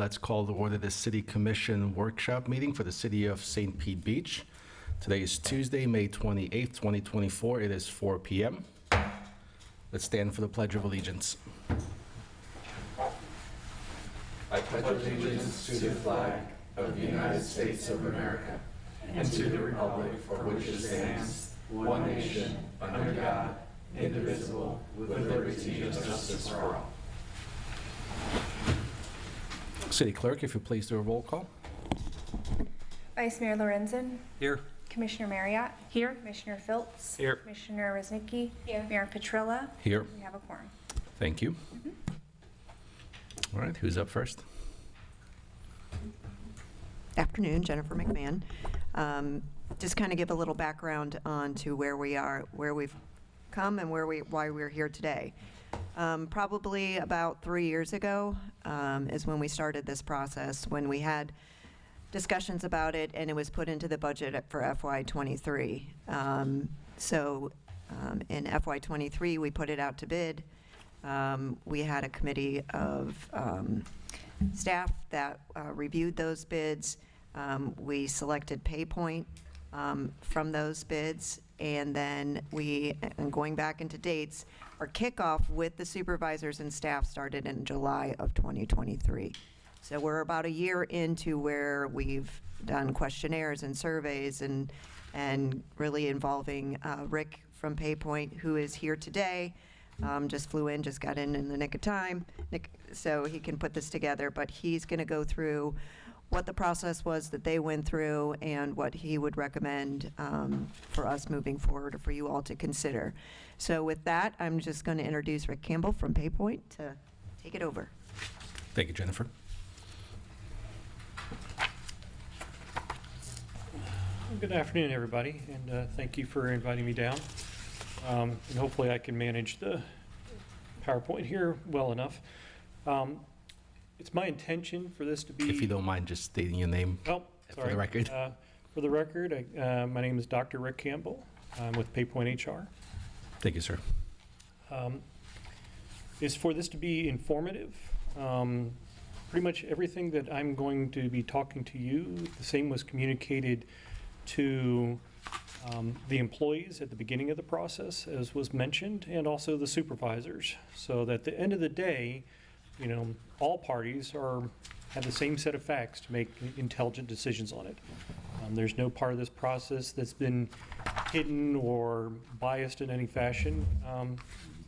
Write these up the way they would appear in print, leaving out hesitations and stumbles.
Let's call to order the City Commission workshop meeting for the City of St. Pete Beach. Today is Tuesday, May 28th, 2024. It is 4 p.m. Let's stand for the Pledge of Allegiance. I pledge allegiance to the flag of the United States of America and to the republic for which it stands, one nation, under God, indivisible, with liberty and justice for all. City Clerk, if you please do a roll call. Vice Mayor Lorenzen. Here. Commissioner Marriott. Here. Commissioner Phillips. Here. Commissioner Reznicki. Here. Mayor Petrilla. Here. We have a quorum. Thank you. All right, who's up first? Afternoon, Jennifer McMahon. Just kind of give a little background on to where we are, where we've come, and why we're here today. Probably about 3 years ago is when we started this process, when we had discussions about it, and it was put into the budget for FY23. In FY23, we put it out to bid. We had a committee of staff that reviewed those bids. We selected PayPoint from those bids, and then and going back into dates, our kickoff with the supervisors and staff started in July of 2023. So we're about a year into where we've done questionnaires and surveys and really involving Rick from PayPoint, who is here today. Just flew in, just got in the nick of time, so he can put this together. But he's going to go through what the process was that they went through and what he would recommend for us moving forward, or for you all to consider. So with that, I'm just going to introduce Rick Campbell from PayPoint to take it over. Thank you, Jennifer. Good afternoon, everybody, and thank you for inviting me down. And hopefully I can manage the PowerPoint here well enough. It's my intention for this to be... If you don't mind just stating your name for the record. For the record, my name is Dr. Rick Campbell. I'm with PayPoint HR. Thank you, sir. Is for this to be informative. Pretty much everything that I'm going to be talking to you, the same was communicated to the employees at the beginning of the process, as was mentioned, and also the supervisors, so that at the end of the day, you know, all parties have the same set of facts to make intelligent decisions on it. There's no part of this process that's been hidden or biased in any fashion,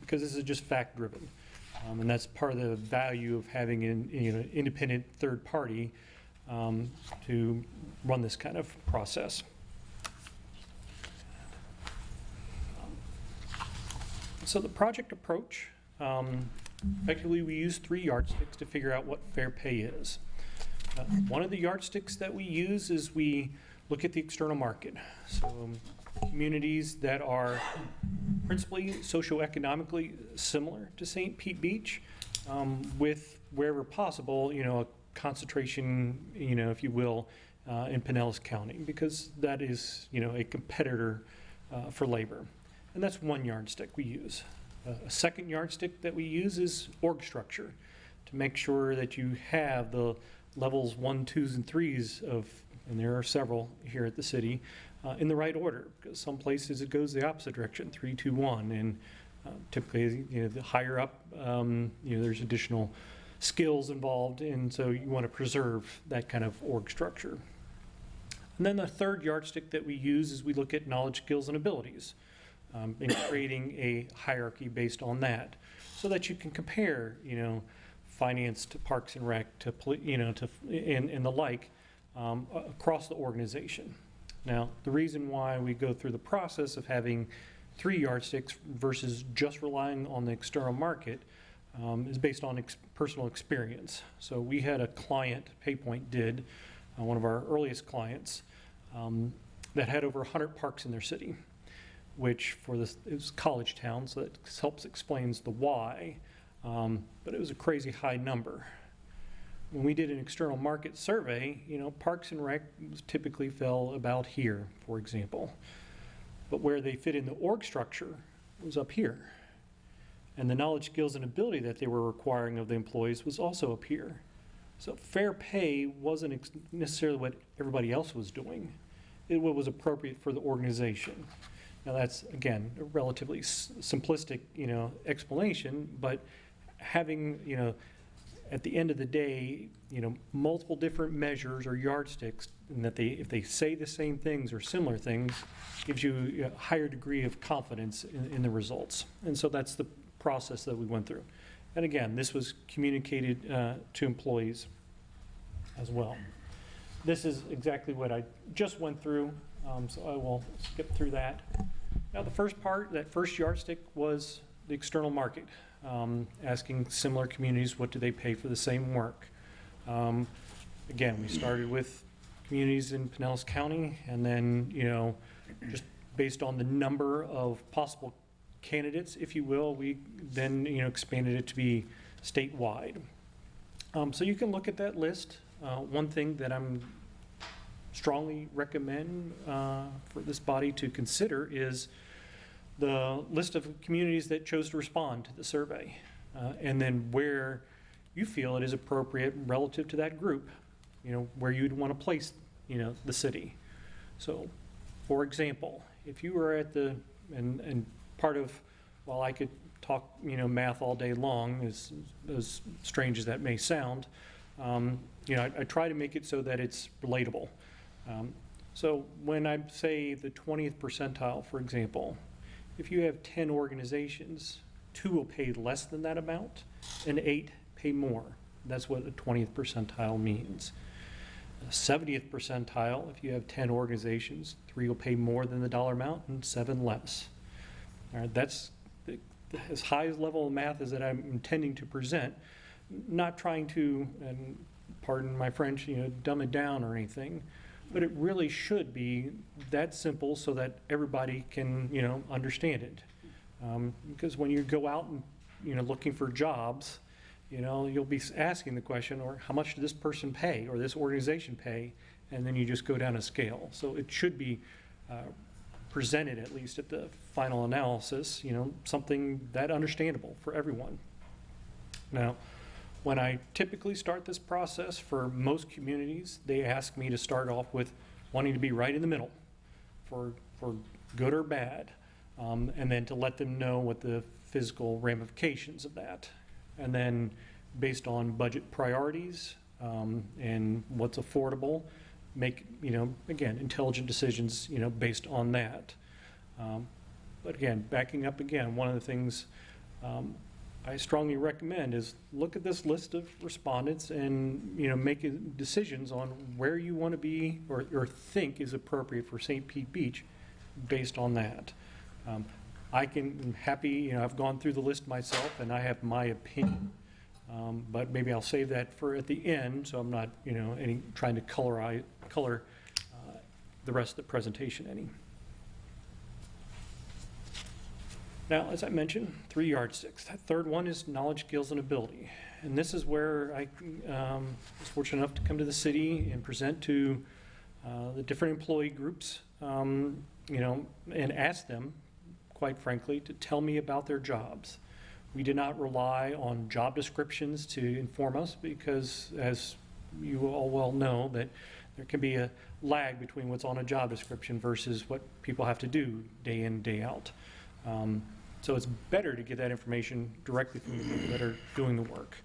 because this is just fact-driven, and that's part of the value of having an independent third party to run this kind of process. So the project approach, effectively we use 3 yardsticks to figure out what fair pay is. One of the yardsticks that we use is we look at the external market. So communities that are principally socioeconomically similar to St. Pete Beach, with wherever possible, a concentration, if you will, in Pinellas County, because that is, a competitor for labor. And that's one yardstick we use. A second yardstick that we use is org structure, to make sure that you have the levels 1, 2s, and 3s of, and there are several here at the city, in the right order, because some places it goes the opposite direction, 3, 2, 1, and typically, the higher up, there's additional skills involved, and so you want to preserve that kind of org structure. And then the third yardstick that we use is we look at knowledge, skills, and abilities, and creating a hierarchy based on that, so that you can compare, finance to parks and rec to, and the like, across the organization. Now, the reason why we go through the process of having 3 yardsticks versus just relying on the external market is based on personal experience. So we had a client, PayPoint did, one of our earliest clients, that had over 100 parks in their city, which for this, it was college town, so that helps explains the why, but it was a crazy high number. When we did an external market survey, parks and rec typically fell about here, for example, but where they fit in the org structure was up here. And the knowledge, skills, and ability that they were requiring of the employees was also up here. So fair pay wasn't necessarily what everybody else was doing. It what was appropriate for the organization. Now that's, again, a relatively simplistic, explanation, but having, at the end of the day, multiple different measures or yardsticks, and that if they say the same things or similar things, gives you a higher degree of confidence in the results. And so that's the process that we went through. And again, this was communicated to employees as well. This is exactly what I just went through, so I will skip through that. Now the first part, that first yardstick, was the external market, asking similar communities what do they pay for the same work. Again, we started with communities in Pinellas County, and then, just based on the number of possible candidates, if you will, we then, expanded it to be statewide. So you can look at that list. One thing that I'm strongly recommend for this body to consider is the list of communities that chose to respond to the survey, and then where you feel it is appropriate relative to that group, where you'd want to place, the city. So, for example, if you were at the, and part of, while I could talk, math all day long, as strange as that may sound, I try to make it so that it's relatable. So when I say the 20th percentile, for example, if you have 10 organizations, 2 will pay less than that amount, and 8 pay more. That's what the 20th percentile means. 70th percentile, if you have 10 organizations, 3 will pay more than the dollar amount, and 7 less. All right, that's as high as level of math as that I'm intending to present, not trying to, and pardon my French, dumb it down or anything, but it really should be that simple so that everybody can, understand it. Because when you go out and, looking for jobs, you'll be asking the question, or how much did this person pay or this organization pay? And then you just go down a scale. So it should be presented, at least at the final analysis, something that understandable for everyone. Now, when I typically start this process for most communities, they ask me to start off with wanting to be right in the middle for good or bad, and then to let them know what the physical ramifications of that. And then based on budget priorities and what's affordable, make, again, intelligent decisions, based on that. But again, backing up again, one of the things I strongly recommend is look at this list of respondents and, make decisions on where you want to be or think is appropriate for St. Pete Beach based on that. I'm happy, I've gone through the list myself and I have my opinion, but maybe I'll save that for at the end, so I'm not, trying to color the rest of the presentation any. Now, as I mentioned, 3 yardsticks. That third one is knowledge, skills, and ability. And this is where I was fortunate enough to come to the city and present to the different employee groups, and ask them, quite frankly, to tell me about their jobs. We did not rely on job descriptions to inform us because, as you all well know, that there can be a lag between what's on a job description versus what people have to do day in, day out. So it's better to get that information directly from the people that are doing the work.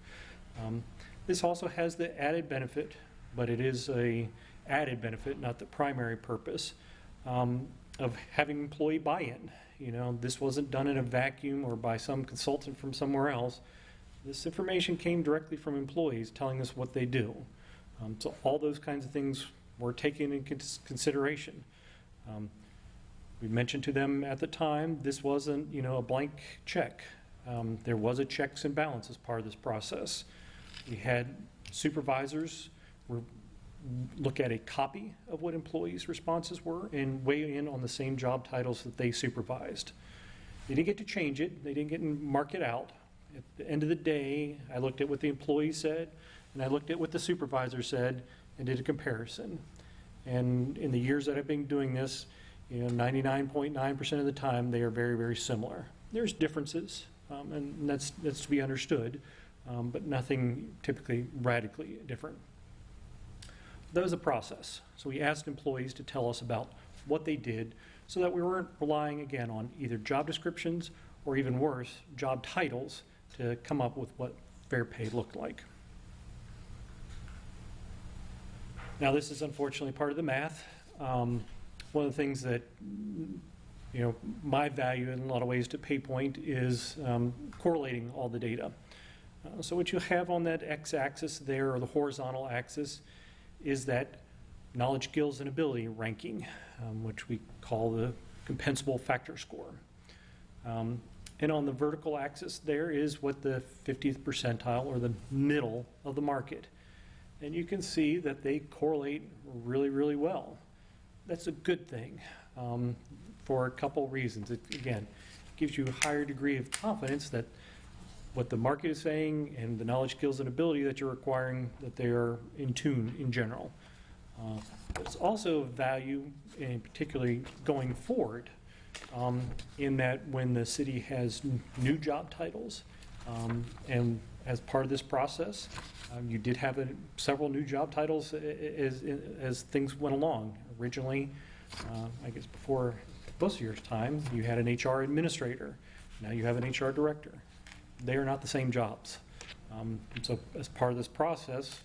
This also has the added benefit, but it is a added benefit, not the primary purpose, of having employee buy-in. This wasn't done in a vacuum or by some consultant from somewhere else. This information came directly from employees telling us what they do. So all those kinds of things were taken into consideration. We mentioned to them at the time, this wasn't, a blank check. There was a checks and balance as part of this process. We had supervisors look at a copy of what employees' responses were and weigh in on the same job titles that they supervised. They didn't get to change it. They didn't get to mark it out. At the end of the day, I looked at what the employee said, and I looked at what the supervisor said and did a comparison. And in the years that I've been doing this, 99.9% of the time, they are very, very similar. There's differences, and that's to be understood, but nothing typically radically different. That was the process. So we asked employees to tell us about what they did so that we weren't relying, again, on either job descriptions or, even worse, job titles to come up with what fair pay looked like. Now, this is unfortunately part of the math. One of the things that, my value in a lot of ways to PayPoint is correlating all the data. So what you have on that x-axis there, or the horizontal axis, is that knowledge, skills, and ability ranking, which we call the compensable factor score. And on the vertical axis there is what the 50th percentile, or the middle of the market. And you can see that they correlate really, really well. That's a good thing for a couple reasons. It, again, gives you a higher degree of confidence that what the market is saying and the knowledge, skills, and ability that you're requiring, that they are in tune in general. There's also value, and particularly going forward, in that when the city has new job titles, and as part of this process, you did have several new job titles as things went along. Originally, I guess before most of your time, you had an HR administrator. Now you have an HR director. They are not the same jobs. And so as part of this process,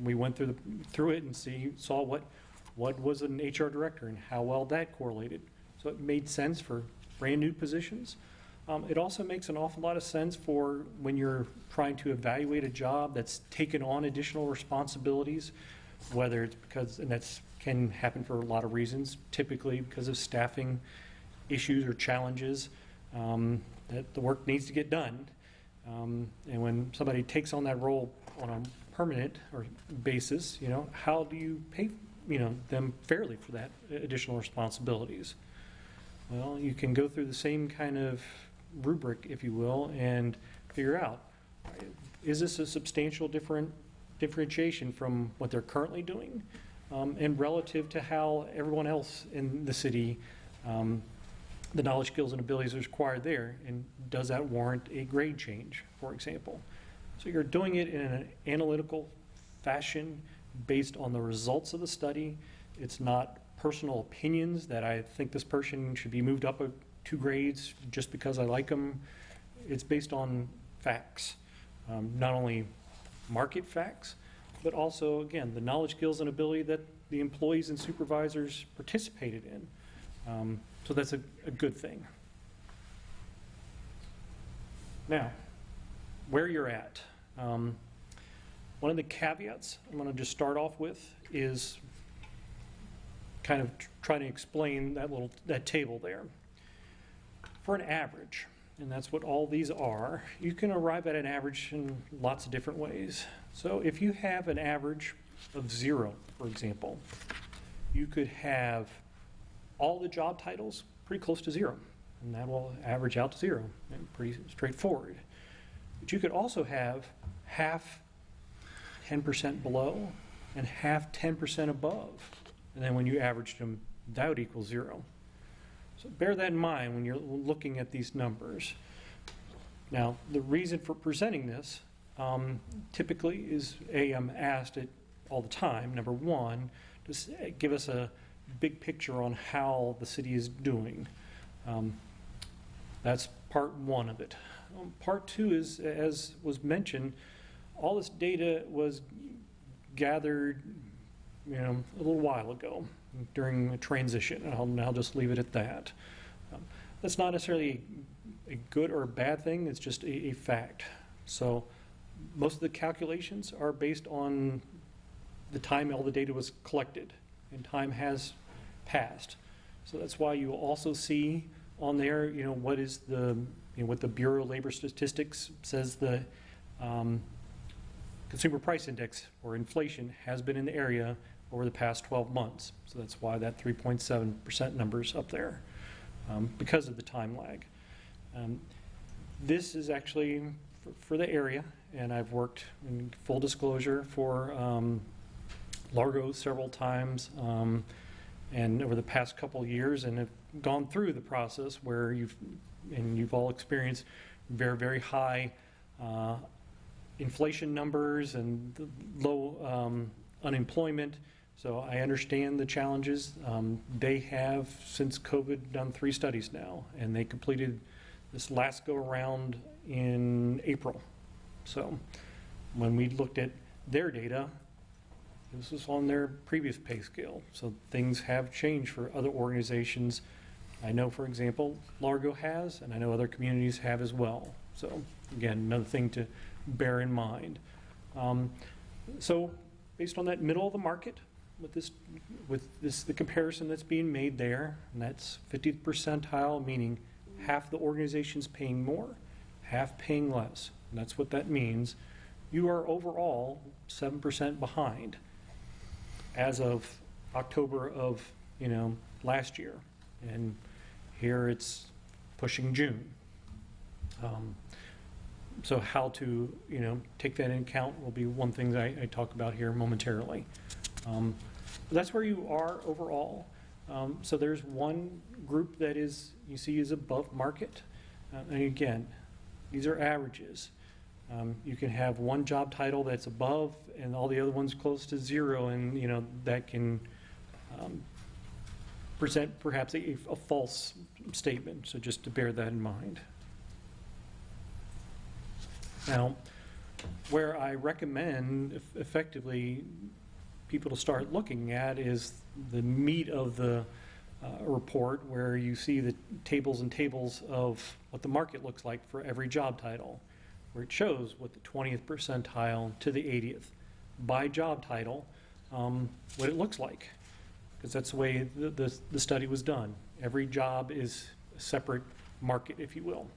we went through it and saw what was an HR director and how well that correlated. So it made sense for brand new positions. It also makes an awful lot of sense for when you're trying to evaluate a job that's taken on additional responsibilities, whether it's because, and that's can happen for a lot of reasons, typically because of staffing issues or challenges, that the work needs to get done. And when somebody takes on that role on a permanent or basis, how do you pay them fairly for that additional responsibilities? Well, you can go through the same kind of rubric, if you will, and figure out, is this a substantial differentiation from what they're currently doing, and relative to how everyone else in the city, the knowledge, skills, and abilities are required there, and does that warrant a grade change, for example? So you're doing it in an analytical fashion based on the results of the study. It's not personal opinions that I think this person should be moved up 2 grades just because I like them. It's based on facts, not only market facts, but also, again, the knowledge, skills, and ability that the employees and supervisors participated in. So that's a good thing. Now, where you're at. One of the caveats I'm going to just start off with is kind of trying to explain that table there. For an average, and that's what all these are, you can arrive at an average in lots of different ways. So if you have an average of 0, for example, you could have all the job titles pretty close to 0, and that will average out to 0, and pretty straightforward. But you could also have half 10% below and half 10% above, and then when you averaged them, that would equal 0. So bear that in mind when you're looking at these numbers. Now, the reason for presenting this typically is, I'm asked it all the time, number one, to give us a big picture on how the city is doing. That's part one of it. Part two is, as was mentioned, all this data was gathered a little while ago during a transition, and I'll just leave it at that. That's not necessarily a good or a bad thing, it's just a fact. So most of the calculations are based on the time all the data was collected, and time has passed. So that's why you will also see on there, what is the, what the Bureau of Labor Statistics says the consumer price index or inflation has been in the area over the past 12 months. So that's why that 3.7% number is up there, because of the time lag. This is actually for the area, and I've worked in full disclosure for Largo several times, and over the past couple years, and have gone through the process where you've all experienced very, very high inflation numbers and the low unemployment. So I understand the challenges. They have, since COVID, done 3 studies now, and they completed this last go-around in April. So when we looked at their data, this was on their previous pay scale. So things have changed for other organizations. I know, for example, Largo has, and I know other communities have as well. So again, another thing to bear in mind. So based on that middle of the market, with the comparison that's being made there, and that's 50th percentile, meaning half the organization's paying more, half paying less. And that's what that means. You are overall 7% behind as of October of last year, and here it's pushing June. So how to take that into account will be one thing that I talk about here momentarily. That's where you are overall. So there's one group that you see is above market, and again, these are averages. You can have one job title that's above and all the other ones close to 0, and that can present perhaps a false statement. So just to bear that in mind. Now, where I recommend effectively people to start looking at is the meat of the report, where you see the tables and tables of what the market looks like for every job title, where it shows what the 20th percentile to the 80th by job title, what it looks like, because that's the way the study was done. Every job is a separate market, if you will.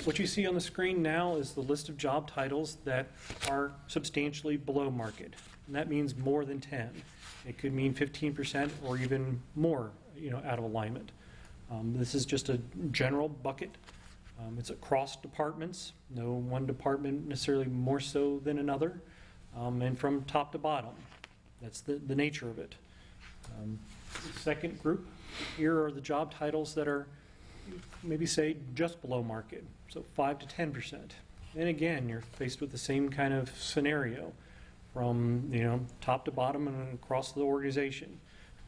What you see on the screen now is the list of job titles that are substantially below market, and that means more than 10. It could mean 15% or even more, out of alignment. This is just a general bucket. It's across departments, no one department necessarily more so than another, and from top to bottom. That's the nature of it. Second group, here are the job titles that are maybe say just below market, so 5 to 10%. And again, you're faced with the same kind of scenario from top to bottom and across the organization.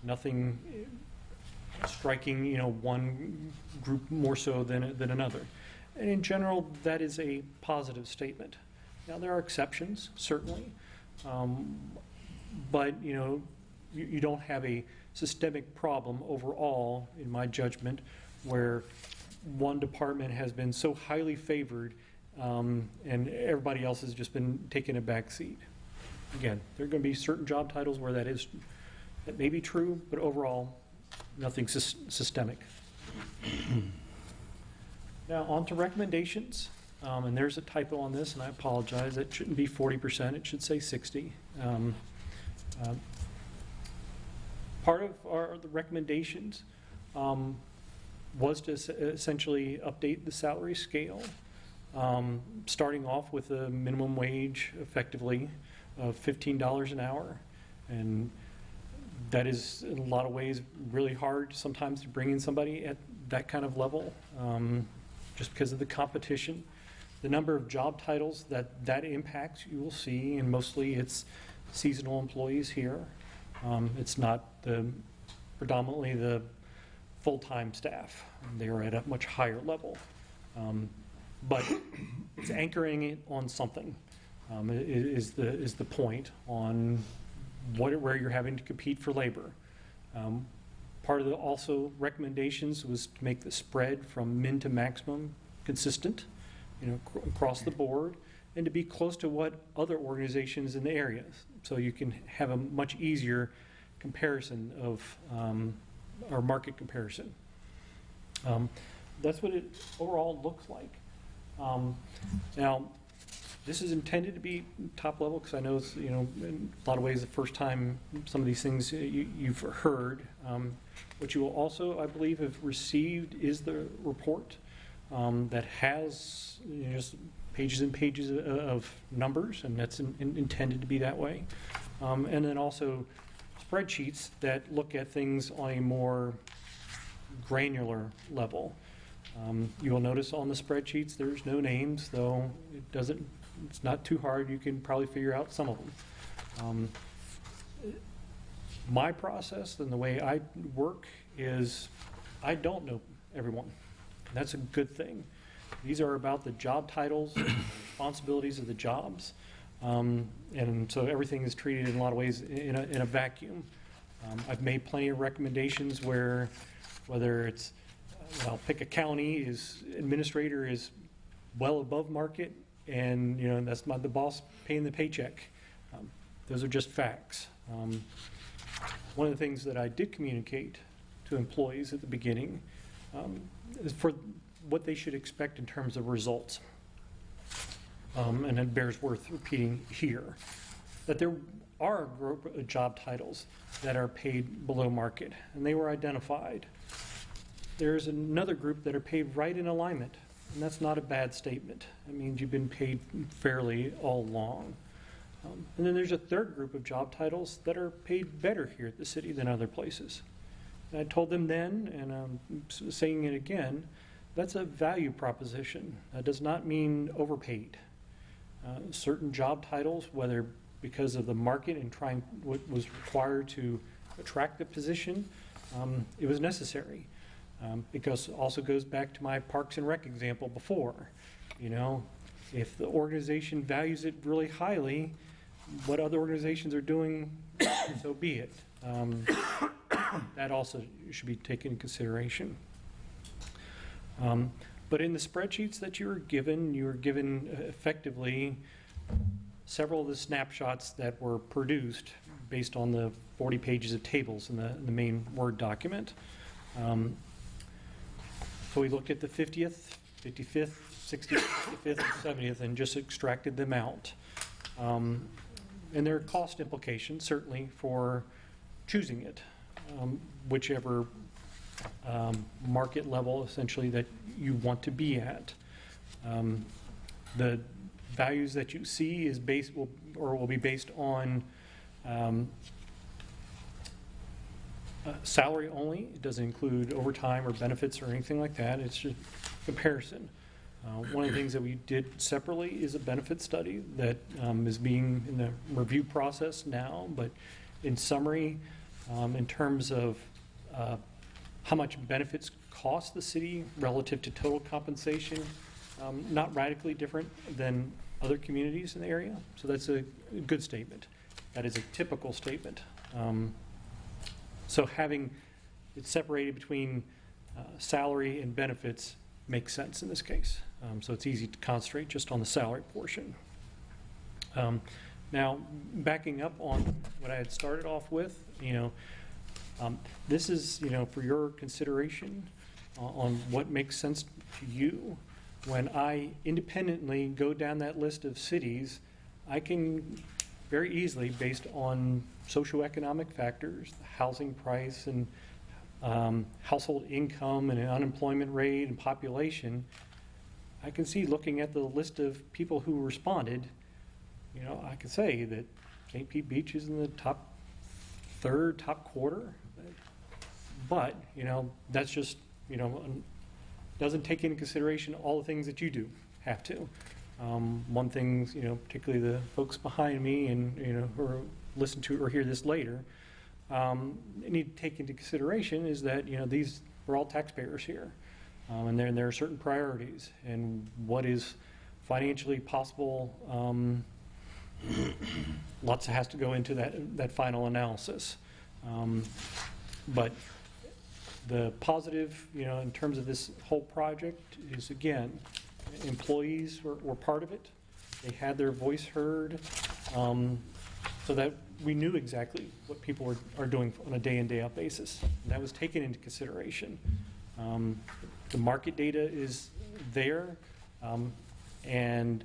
Nothing striking one group more so than another. And in general, that is a positive statement. Now there are exceptions, certainly, but you don't have a systemic problem overall, in my judgment, where one department has been so highly favored and everybody else has just been taking a back seat. Again, there are going to be certain job titles where that may be true, but overall, nothing systemic. Now, on to recommendations. And there's a typo on this, and I apologize. It shouldn't be 40%. It should say 60. Part of the recommendations was to essentially update the salary scale, starting off with a minimum wage, effectively, of $15 an hour. And that is, in a lot of ways, really hard sometimes to bring in somebody at that kind of level, just because of the competition. The number of job titles that impacts, you will see, and mostly it's seasonal employees here. It's not predominantly the full-time staff. They are at a much higher level. But it's anchoring it on something, is the point on where you're having to compete for labor. Part of the also recommendations was to make the spread from min to maximum consistent, across the board, and to be close to what other organizations in the area, so you can have a much easier comparison of our market comparison. That's what it overall looks like. Now, this is intended to be top level, because I know it's, in a lot of ways the first time some of these things you've heard. What you will also, I believe, have received is the report that has just pages and pages of numbers, and that's intended to be that way. And then also spreadsheets that look at things on a more granular level. You will notice on the spreadsheets there's no names, though it doesn't It's not too hard. You can probably figure out some of them. My process and the way I work is I don't know everyone. That's a good thing. These are about the job titles, and responsibilities of the jobs. And so everything is treated in a lot of ways in a vacuum. I've made plenty of recommendations where, whether it's, I'll pick a county, his administrator is well above market, and that's not the boss paying the paycheck. Those are just facts. One of the things that I did communicate to employees at the beginning is for what they should expect in terms of results. And it bears worth repeating here, that there are a group of job titles that are paid below market, and they were identified. There's another group that are paid right in alignment, and that's not a bad statement. It means you've been paid fairly all along. And then there's a third group of job titles that are paid better here at the city than other places. And I told them then, and I'm saying it again, that's a value proposition. That does not mean overpaid. Certain job titles, whether because of the market and trying what was required to attract the position, it was necessary. It also goes back to my Parks and Rec example before. If the organization values it really highly, what other organizations are doing, so be it. That also should be taken into consideration. But in the spreadsheets that you were given effectively several of the snapshots that were produced based on the 40 pages of tables in the main Word document. So we looked at the 50th, 55th, 60th, 65th, and 70th and just extracted them out. And there are cost implications, certainly, for choosing it, whichever market level, essentially, that you want to be at. The values that you see is will be based on salary only. It doesn't include overtime or benefits or anything like that. It's just comparison. One of the things that we did separately is a benefit study that is being in the review process now. But in summary, in terms of how much benefits cost the city relative to total compensation, not radically different than other communities in the area. So that's a good statement. That is a typical statement. So having it separated between salary and benefits makes sense in this case. So it's easy to concentrate just on the salary portion. Now, backing up on what I had started off with, this is, for your consideration on what makes sense to you. When I independently go down that list of cities, I can very easily, based on socioeconomic factors, housing price and household income and unemployment rate and population, I can see, looking at the list of people who responded, I can say that St. Pete Beach is in the top third, top quarter. But, that's just, doesn't take into consideration all the things that you do have to. One thing, particularly the folks behind me and, who listen to or hear this later, need to take into consideration is that, we're all taxpayers here. And there are certain priorities, and what is financially possible, lots has to go into that final analysis. But the positive, in terms of this whole project is, again, employees were part of it. They had their voice heard, so that we knew exactly what people are doing on a day in, day out basis. And that was taken into consideration. The market data is there and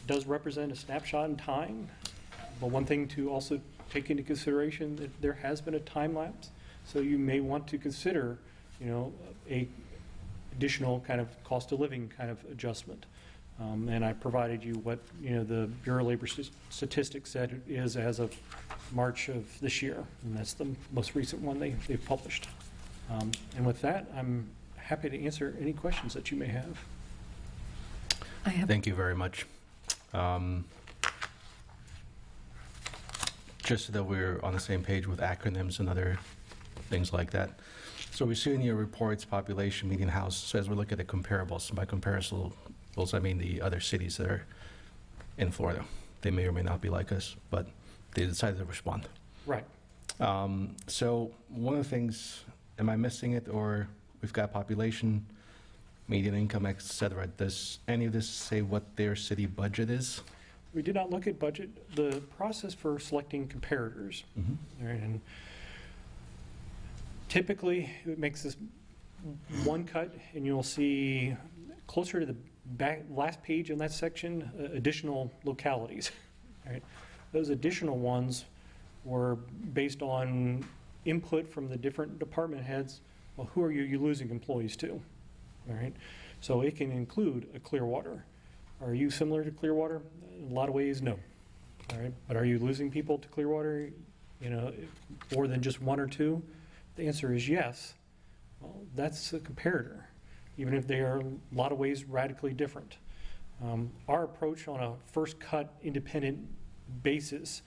does represent a snapshot in time. But one thing to also take into consideration that there has been a time lapse. So you may want to consider, a additional kind of cost of living kind of adjustment. And I provided you what, the Bureau of Labor Statistics said it is as of March of this year. And that's the most recent one they've published. And with that, I'm happy to answer any questions that you may have. Thank you very much. Just so that we're on the same page with acronyms and other things like that. So we see in your reports, population, median house, so as we look at the comparables, by comparables, I mean the other cities that are in Florida. They may or may not be like us, but they decided to respond. Right. So one of the things, am I missing it, or we've got population, median income, et cetera. Does any of this say what their city budget is? We did not look at budget. The process for selecting comparators, all right, and typically it makes this one cut, and you'll see closer to the last page in that section, additional localities. All right. Those additional ones were based on input from the different department heads. Well, who are you losing employees to? All right. So it can include a Clearwater. Are you similar to Clearwater? In a lot of ways, no. All right. But are you losing people to Clearwater, you know, more than just one or two? The answer is yes. Well, that's a comparator, even if they are in a lot of ways radically different. Our approach on a first cut independent basis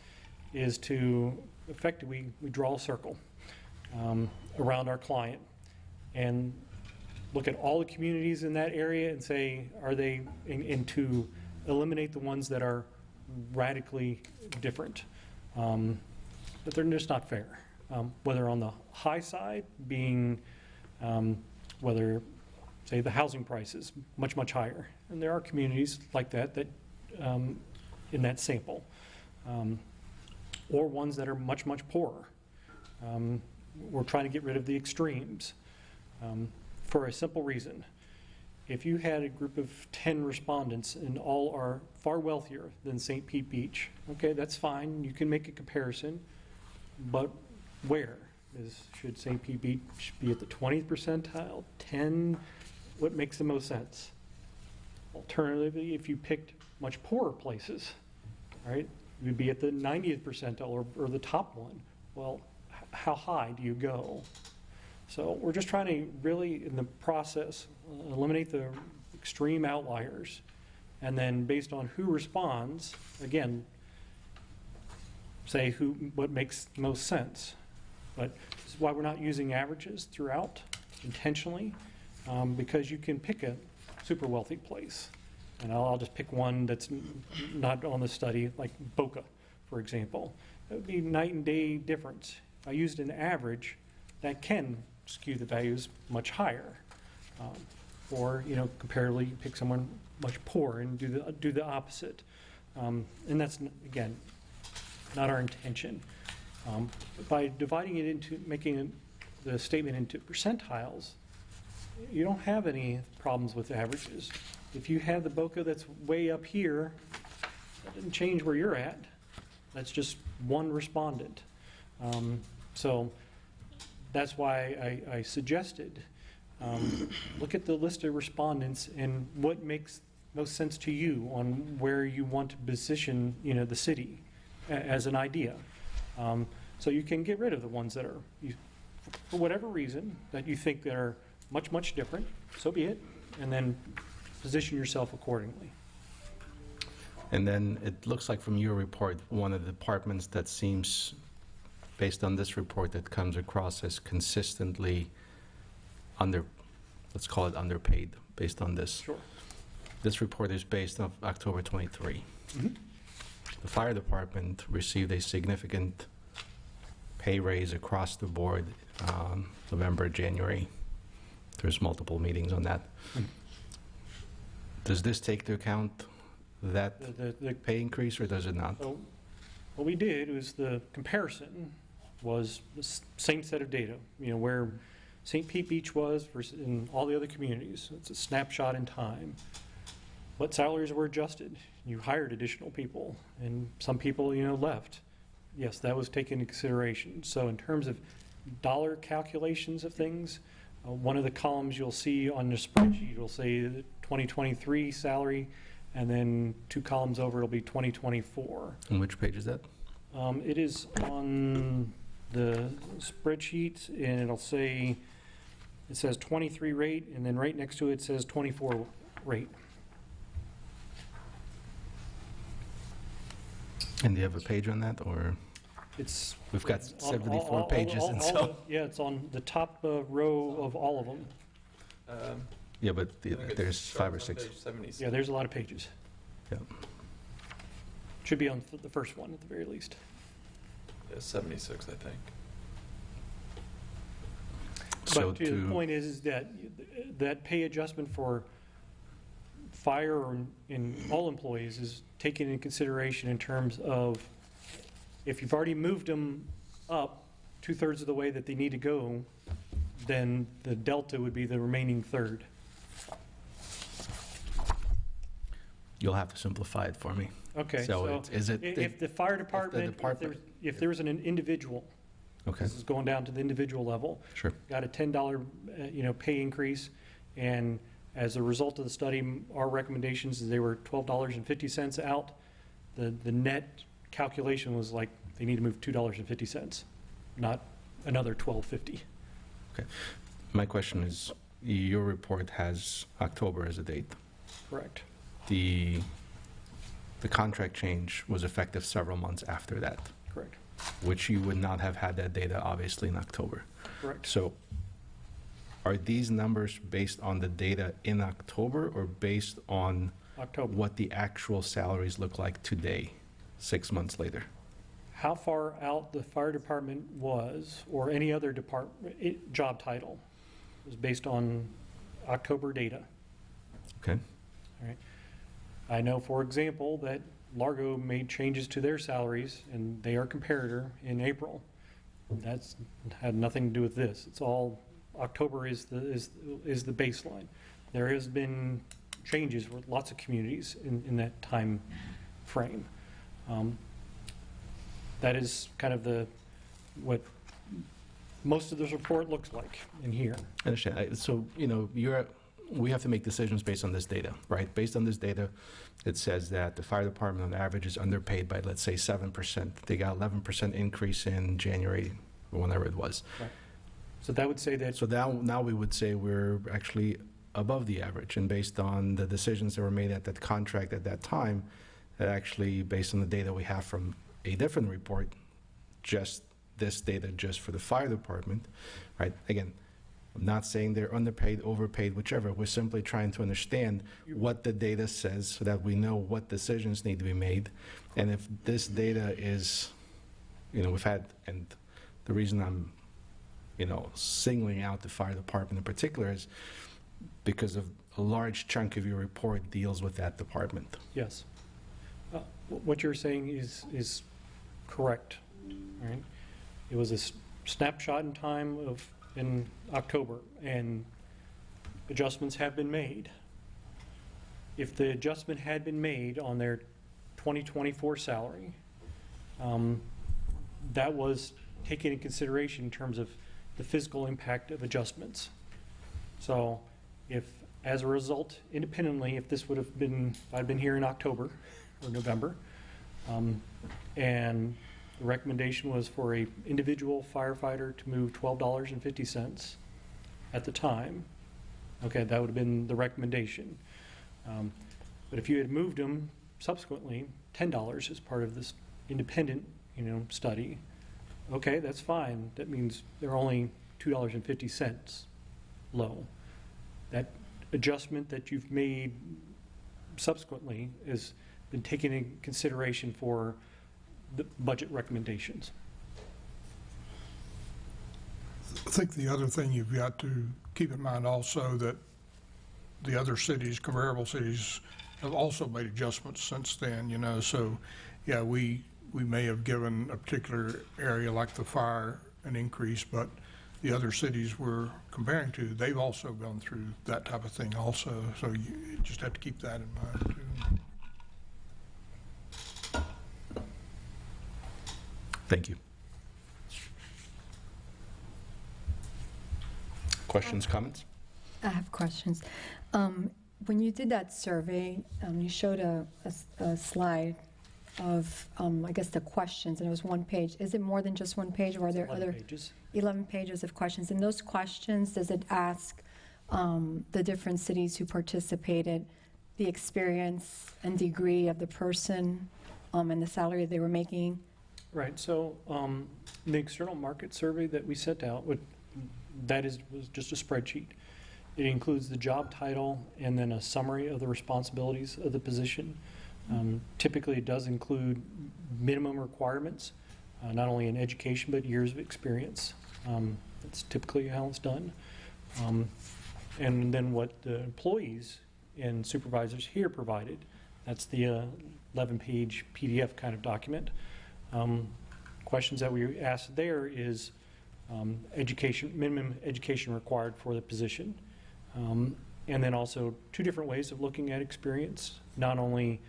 is to effectively, we draw a circle around our client and look at all the communities in that area and say, are they, and to eliminate the ones that are radically different. But they're just not fair. Whether on the high side being, whether, say, the housing price is much, much higher. And there are communities like that, in that sample. Or ones that are much, much poorer. We're trying to get rid of the extremes for a simple reason. If you had a group of 10 respondents and all are far wealthier than St. Pete Beach, okay, that's fine. You can make a comparison. But where? Should St. Pete Beach be at the 20th percentile, 10? What makes the most sense? Alternatively, if you picked much poorer places, right, you'd be at the 90th percentile or the top one. Well, how high do you go? So we're just trying to really, in the process, eliminate the extreme outliers. And then based on who responds, again, say what makes most sense. But this is why we're not using averages throughout intentionally, because you can pick a super wealthy place. And I'll just pick one that's not on the study, like Boca, for example. It would be night and day difference. If I used an average, that can skew the values much higher. Or, you know, comparatively, pick someone much poorer and do the opposite. And that's, again, not our intention. By dividing it into, making the statement into percentiles, you don't have any problems with averages. If you have the Boca that's way up here, that doesn't change where you're at. That's just one respondent. So that's why I suggested look at the list of respondents and what makes most sense to you on where you want to position, you know, the city as an idea. So you can get rid of the ones that are, for whatever reason, that you think that are much, much different, so be it, and then position yourself accordingly. And then it looks like from your report, one of the departments that seems, based on this report, that comes across as consistently let's call it underpaid, based on this. Sure. This report is based on October 23. Mm-hmm. The fire department received a significant pay raise across the board, November, January. There's multiple meetings on that. Mm-hmm. Does this take into account that The pay increase, or does it not? So what we did was the comparison was the same set of data, you know, where St. Pete Beach was versus in all the other communities. It's a snapshot in time. What salaries were adjusted? You hired additional people, and some people, you know, left. Yes, that was taken into consideration. So in terms of dollar calculations of things, one of the columns you'll see on the spreadsheet will say the 2023 salary, and then 2 columns over it'll be 2024. On which page is that? It is on the spreadsheet, and it'll say, it says 23 rate, and then right next to it says 24 rate. And do you have a page on that, or? It's. We've got on- 74 pages, and so. Yeah, it's on the top row of all of them. Yeah, but I think it there's shows 5 or on 6. page 76. Yeah, there's a lot of pages. Yeah. Should be on the first one at the very least. Yeah, 76, I think. So But the point is that that pay adjustment for fire and all employees is taken into consideration in terms of if you've already moved them up 2/3 of the way that they need to go, then the delta would be the remaining third. You'll have to simplify it for me. Okay, So so is it, if the fire department, if there's an individual, okay, this is going down to the individual level, sure. got a $10, pay increase, and as a result of the study, our recommendations is they were $12.50 out. The net calculation was like, they need to move $2.50, not another $12.50. My question is, your report has October as a date. Correct. The contract change was effective several months after that, Correct. which you would not have had that data, obviously, in October. Correct. So are these numbers based on the data in October or based on October. what the actual salaries look like today, 6 months later? How far out the fire department was, or any other department, job title, was based on October data. Okay, All right. I know, for example, that Largo made changes to their salaries, and they are comparator in April. That's had nothing to do with this. It's all, October is the baseline. There has been changes with lots of communities in that time frame. That is kind of what most of this report looks like in here. I understand. So, we have to make decisions based on this data, right? Based on this data, it says that the fire department on average is underpaid by, let's say, 7%. They got 11% increase in January, or whenever it was. So that would say that, So now we would say we're actually above the average, and based on the decisions that were made at that contract at that time, that actually, based on the data we have from a different report, just this data just for the fire department, right? Again, I'm not saying they're underpaid, overpaid, whichever. We're simply trying to understand what the data says so that we know what decisions need to be made. And if this data is, we've had, and the reason I'm, singling out the fire department in particular is because of a large chunk of your report deals with that department. yes. What you're saying is correct, right? It was a snapshot in time in October, and adjustments have been made. If the adjustment had been made on their 2024 salary, that was taken into consideration in terms of the physical impact of adjustments. So if, as a result, independently, if this would have been, I'd been here in October or November, and the recommendation was for a individual firefighter to move $12.50 at the time. Okay, that would have been the recommendation. But if you had moved them subsequently, $10 as part of this independent, study, okay, that's fine. That means they're only $2.50 low. That adjustment that you've made subsequently has been taken into consideration for the budget recommendations. I think the other thing you've got to keep in mind also that the other cities, comparable cities, have also made adjustments since then, so, yeah, we may have given a particular area like the fire an increase, but the other cities we're comparing to, they've also gone through that type of thing also, so you just have to keep that in mind, too. Thank you. Questions, comments? I have questions. When you did that survey, you showed a slide of, I guess, the questions, and it was one page. Is it more than just one page, or are there 11 other? pages. 11 pages of questions. And those questions, does it ask the different cities who participated, the experience and degree of the person and the salary they were making? Right, so the external market survey that we sent out, was just a spreadsheet. It includes the job title and then a summary of the responsibilities of the position. Typically, it does include minimum requirements, not only in education, but years of experience. That's typically how it's done. And then what the employees and supervisors here provided, that's the 11-page PDF kind of document. Questions that we asked there is minimum education required for the position. And then also 2 different ways of looking at experience, not only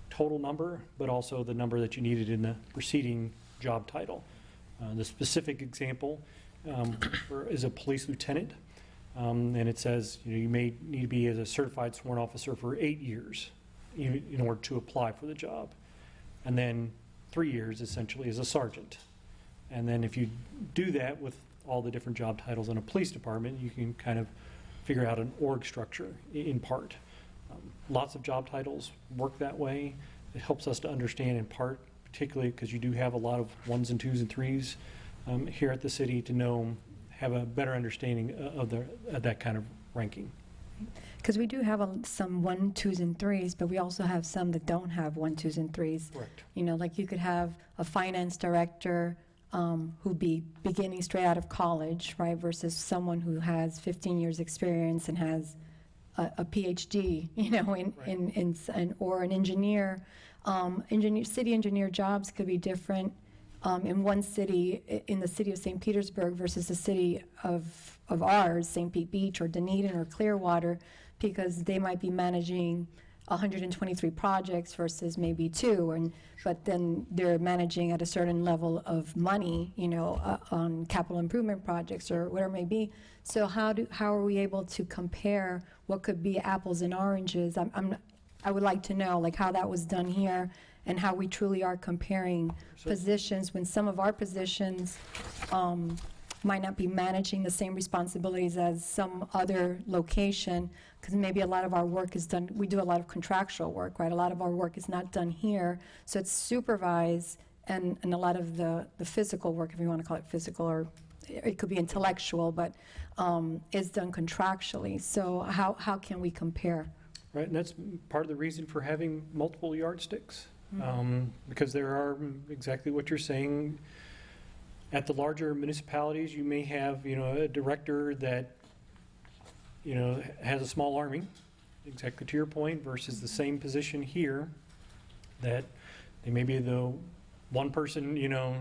total number, but also the number that you needed in the preceding job title. The specific example is a police lieutenant, and it says you may need to be as a certified sworn officer for 8 years in order to apply for the job, and then 3 years essentially as a sergeant. And then if you do that with all the different job titles in a police department, you can kind of figure out an org structure in part. Lots of job titles work that way. It helps us to understand in part, particularly because you do have a lot of 1s and 2s and 3s here at the city, to have a better understanding of that kind of ranking. Because we do have some 1, 2s, and 3s, but we also have some that don't have 1, 2s, and 3s. Correct. Like you could have a finance director who'd be beginning straight out of college, right, versus someone who has 15 years experience and has a PhD, or an engineer. City engineer jobs could be different in one city, in the city of St. Petersburg versus the city of ours, St. Pete Beach or Dunedin or Clearwater, because they might be managing 123 projects versus maybe 2, but then they're managing at a certain level of money, on capital improvement projects or whatever it may be. So how are we able to compare what could be apples and oranges? I would like to know how that was done here and how we truly are comparing positions when some of our positions might not be managing the same responsibilities as some other location, because maybe a lot of our work is done, we do a lot of contractual work, right? A lot of our work is not done here, so it's supervised, and a lot of the physical work, if you want to call it physical, or it could be intellectual, but is done contractually. So how can we compare? Right, and that's part of the reason for having multiple yardsticks, because there are exactly what you're saying. At the larger municipalities, you may have, a director that, has a small army, exactly to your point, versus the same position here, that they may be the one person,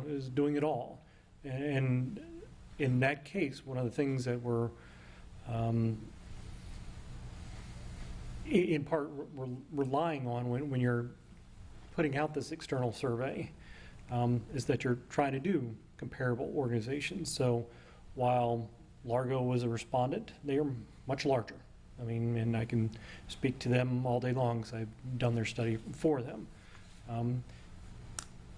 is doing it all. And in that case, one of the things that we're, in part, we're relying on when you're putting out this external survey, is that you're trying to do comparable organizations. So while Largo was a respondent, they are much larger. And I can speak to them all day long because I've done their study for them.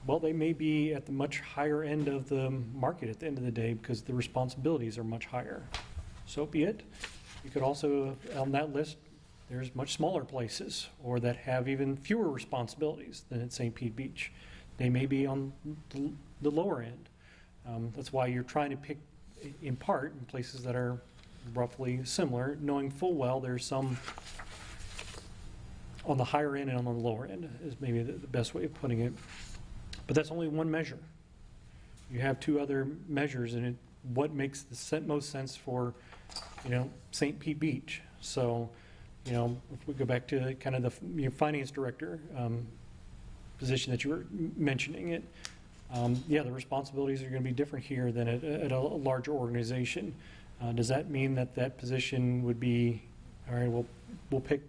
Well, they may be at the much higher end of the market at the end of the day because the responsibilities are much higher. So be it. You could also, on that list, there's much smaller places or that have even fewer responsibilities than at St. Pete Beach. They may be on the lower end. That's why you're trying to pick, in part, in places that are roughly similar, knowing full well there's some on the higher end and on the lower end is maybe the best way of putting it. But that's only one measure. You have 2 other measures, and what makes the most sense for, St. Pete Beach. So, if we go back to kind of the finance director position that you were mentioning it, the responsibilities are going to be different here than at a larger organization. Does that mean that position would be, all right, we'll pick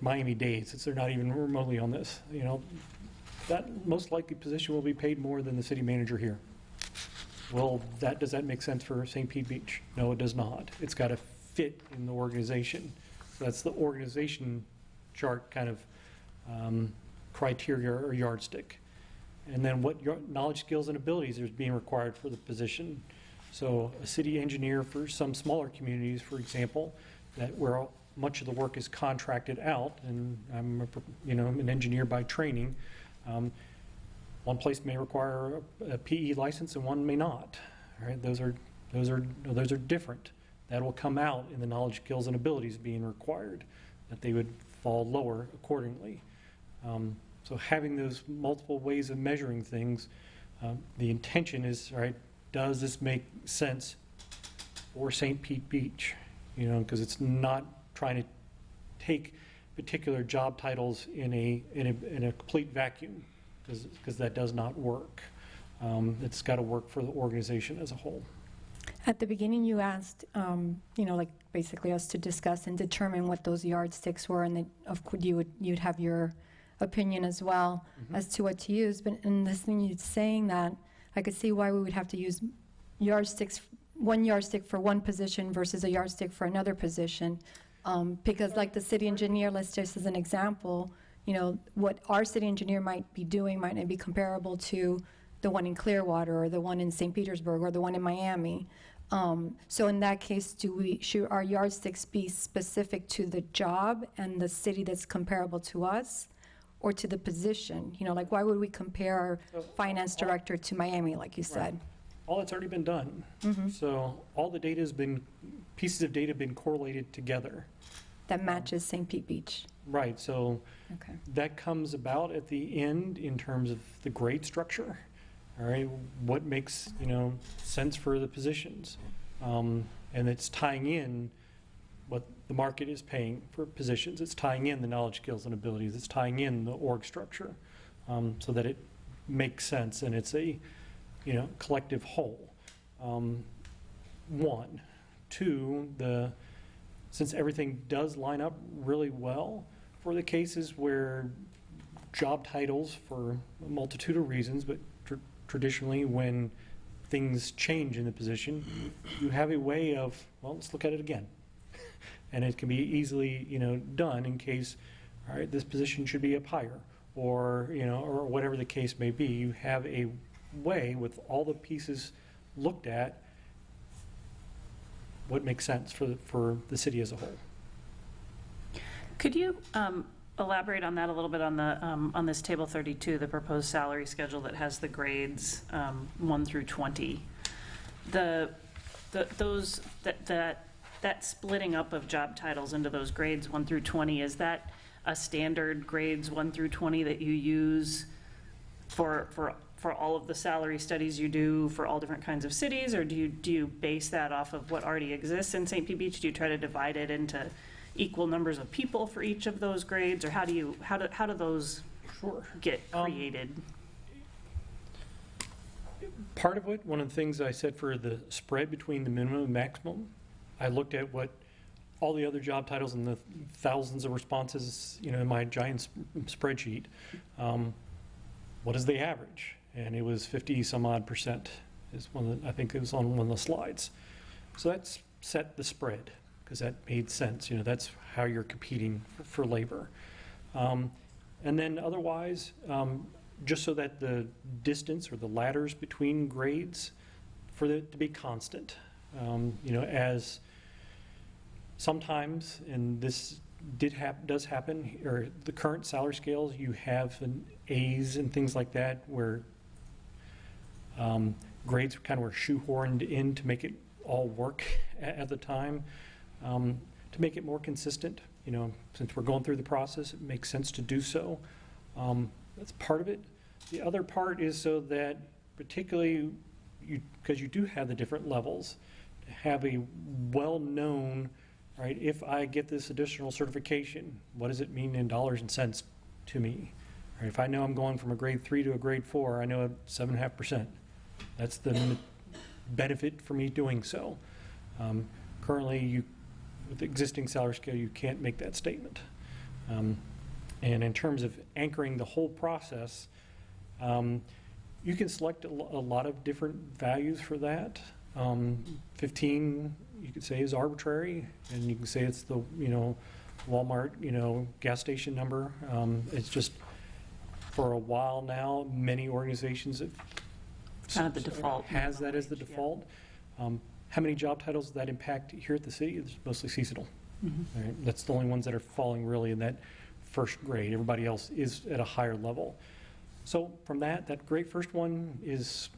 Miami-Dade, since they're not even remotely on this, that most likely position will be paid more than the city manager here. Well, does that make sense for St. Pete Beach? No, it does not. It's got to fit in the organization. So that's the organization chart kind of criteria or yardstick. And then what your knowledge, skills, and abilities is being required for the position. So a city engineer for some smaller communities, for example, that where much of the work is contracted out, and I'm an engineer by training. One place may require a PE license and one may not. All right, those are different. That will come out in the knowledge, skills, and abilities being required, that they would fall lower accordingly. So having those multiple ways of measuring things, the intention is, all right, does this make sense for St. Pete Beach? Because it's not trying to take particular job titles in a complete vacuum, because that does not work. It's got to work for the organization as a whole. At the beginning, you asked, like basically us to discuss and determine what those yardsticks were, and then of course you'd have your opinion as well as to what to use. But in listening you saying that, I could see why we would have to use yardsticks, one yardstick for one position versus a yardstick for another position, because like the city engineer, let's just as an example, what our city engineer might be doing might not be comparable to the one in Clearwater or the one in St. Petersburg or the one in Miami. So in that case, should our yardsticks be specific to the job and the city that's comparable to us, or to the position? Like why would we compare our finance director to Miami, like you said? Right. All that's already been done. So all the pieces of data have been correlated together. That matches St. Pete Beach. Right, so Okay. that comes about at the end in terms of the grade structure. All right, what makes sense for the positions, and it's tying in what the market is paying for positions. It's tying in the knowledge, skills, and abilities. It's tying in the org structure, so that it makes sense and it's a collective whole. One, two, since everything does line up really well for the cases where job titles, for a multitude of reasons, but traditionally when things change in the position, you have a way of, well, let's look at it again. And it can be easily, done in case, all right, this position should be up higher, or, or whatever the case may be. You have a way with all the pieces looked at what makes sense for the city as a whole. Could you elaborate on that a little bit on this table 32, the proposed salary schedule that has the grades 1 through 20? That splitting up of job titles into those grades 1 through 20, is that a standard grades 1 through 20 that you use for all of the salary studies you do for all different kinds of cities, or do you base that off of what already exists in St. Pete Beach? Do you try to divide it into equal numbers of people for each of those grades, or how do those get created? Part of it, one of the things I said for the spread between the minimum and maximum, I looked at what all the other job titles and the thousands of responses, in my giant spreadsheet. What is the average? And it was 50 some odd %. I think it was on one of the slides. So that's set the spread, because that made sense. That's how you're competing for labor. And then otherwise, just so that the distance or the ladders between grades, for it to be constant. As sometimes, and this does happen, or the current salary scales, you have an A's and things like that, where grades kind of were shoehorned in to make it all work at the time. To make it more consistent, since we're going through the process, it makes sense to do so. That's part of it. The other part is so that, particularly, because you do have the different levels, to have a well-known, right, if I get this additional certification, what does it mean in dollars and cents to me? Right, if I know I'm going from a grade 3 to a grade 4, I know 7.5%. That's the benefit for me doing so. Currently, with the existing salary scale, you can't make that statement. And in terms of anchoring the whole process, you can select a lot of different values for that. 15, you could say, is arbitrary, and you can say it's the Walmart gas station number. It's just, for a while now, many organizations have Kind of the default. Has that as the default. How many job titles does that impact here at the city? It's mostly seasonal. All right, that's the only ones that are falling really in that first grade. Everybody else is at a higher level. So from that great first one is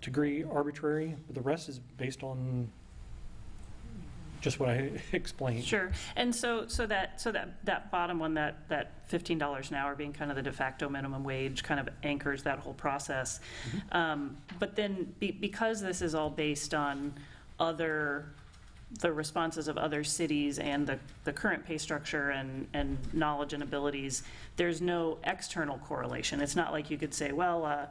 degree arbitrary, but the rest is based on just what I explained. Sure. And so that bottom one, that $15 an hour being kind of the de facto minimum wage, kind of anchors that whole process. But then because this is all based on the responses of other cities and the current pay structure and knowledge and abilities, there's no external correlation. It's not like you could say, well,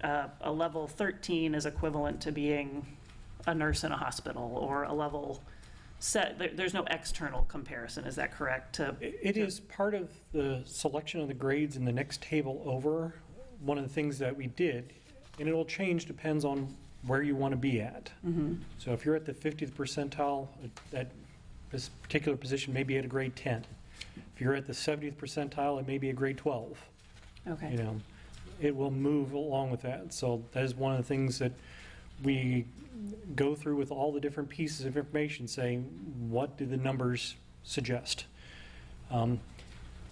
a level 13 is equivalent to being a nurse in a hospital, or a level set. There's no external comparison. Is that correct? It is part of the selection of the grades in the next table over. One of the things that we did, and it'll change, depends on where you want to be at. So if you're at the 50th percentile, this particular position may be at a grade 10. If you're at the 70th percentile, it may be a grade 12. Okay. You know, it will move along with that. So that is one of the things that we go through with all the different pieces of information, saying, what do the numbers suggest?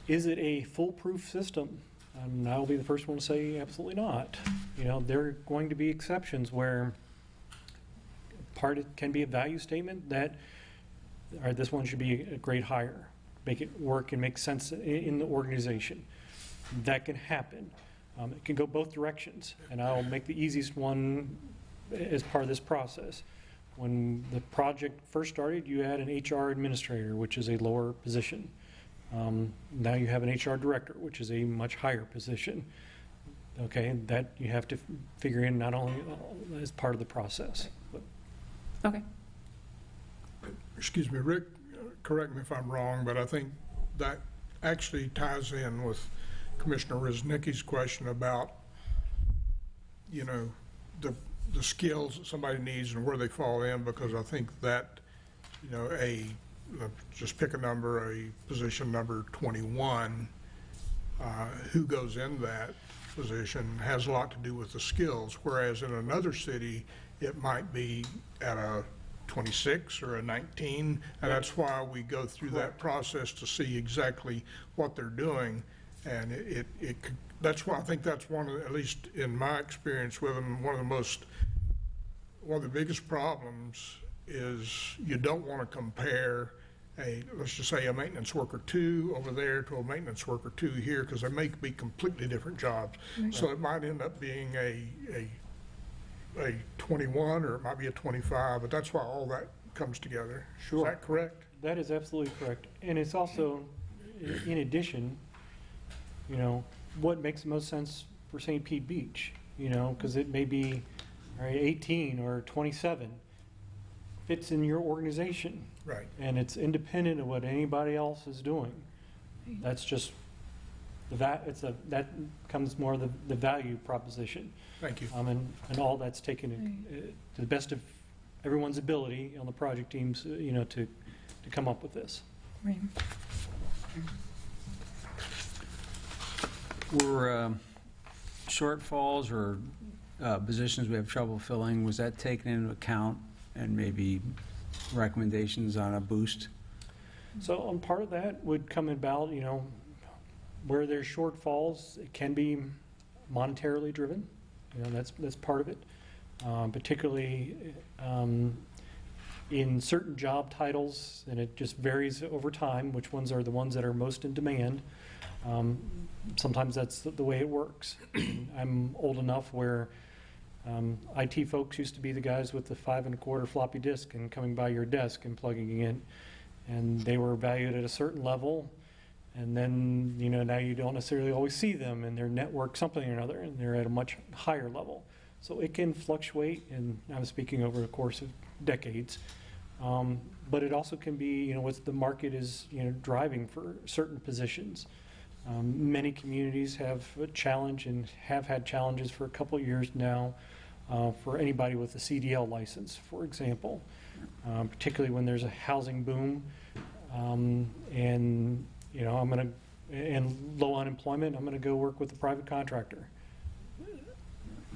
Is it a foolproof system? And I'll be the first one to say absolutely not. You know, there are going to be exceptions where part it can be a value statement that, all right, this one should be a grade higher, make it work and make sense in the organization. That can happen. It can go both directions, and I'll make the easiest one as part of this process. When the project first started, you had an HR administrator, which is a lower position. Now you have an HR director, which is a much higher position. Okay, that you have to figure in not only as part of the process. But. Okay. Excuse me, Rick, correct me if I'm wrong, but I think that actually ties in with Commissioner Reznicki's question about, you know, the skills that somebody needs and where they fall in, because I think that, you know, just pick a number, a position number 21, who goes in that position has a lot to do with the skills, whereas in another city, it might be at a 26 or a 19, and that's why we go through that process to see exactly what they're doing. And that's why I think that's one of the, at least in my experience with them, one of the biggest problems is you don't want to compare let's just say a maintenance worker 2 over there to a maintenance worker 2 here, because they may be completely different jobs. Right. So it might end up being a 21, or it might be a 25, but that's why all that comes together. Sure. Is that correct? That is absolutely correct. And it's also, in addition, you know, what makes the most sense for St. Pete Beach, you know, because it may be, all right, 18 or 27 fits in your organization. Right. And it's independent of what anybody else is doing. That's just, that comes more of the value proposition. Thank you. And all that's taken to the best of everyone's ability on the project teams, you know, to come up with this. Right. Were shortfalls or positions we have trouble filling, was that taken into account, and maybe recommendations on a boost? So part of that would come about, you know, where there's shortfalls, it can be monetarily driven. You know, that's part of it. Particularly in certain job titles, and it just varies over time, which ones are the ones that are most in demand. Sometimes that's the way it works. I'm old enough where IT folks used to be the guys with the 5 1/4 floppy disk and coming by your desk and plugging in, and they were valued at a certain level. And then, you know, now you don't necessarily always see them, and they're networked something or another, and they're at a much higher level. So it can fluctuate, and I'm speaking over the course of decades. But it also can be, you know, what the market is, you know, driving for certain positions. Many communities have a challenge and have had challenges for a couple of years now for anybody with a CDL license, for example, particularly when there's a housing boom and, you know, and low unemployment, I'm going to go work with a private contractor.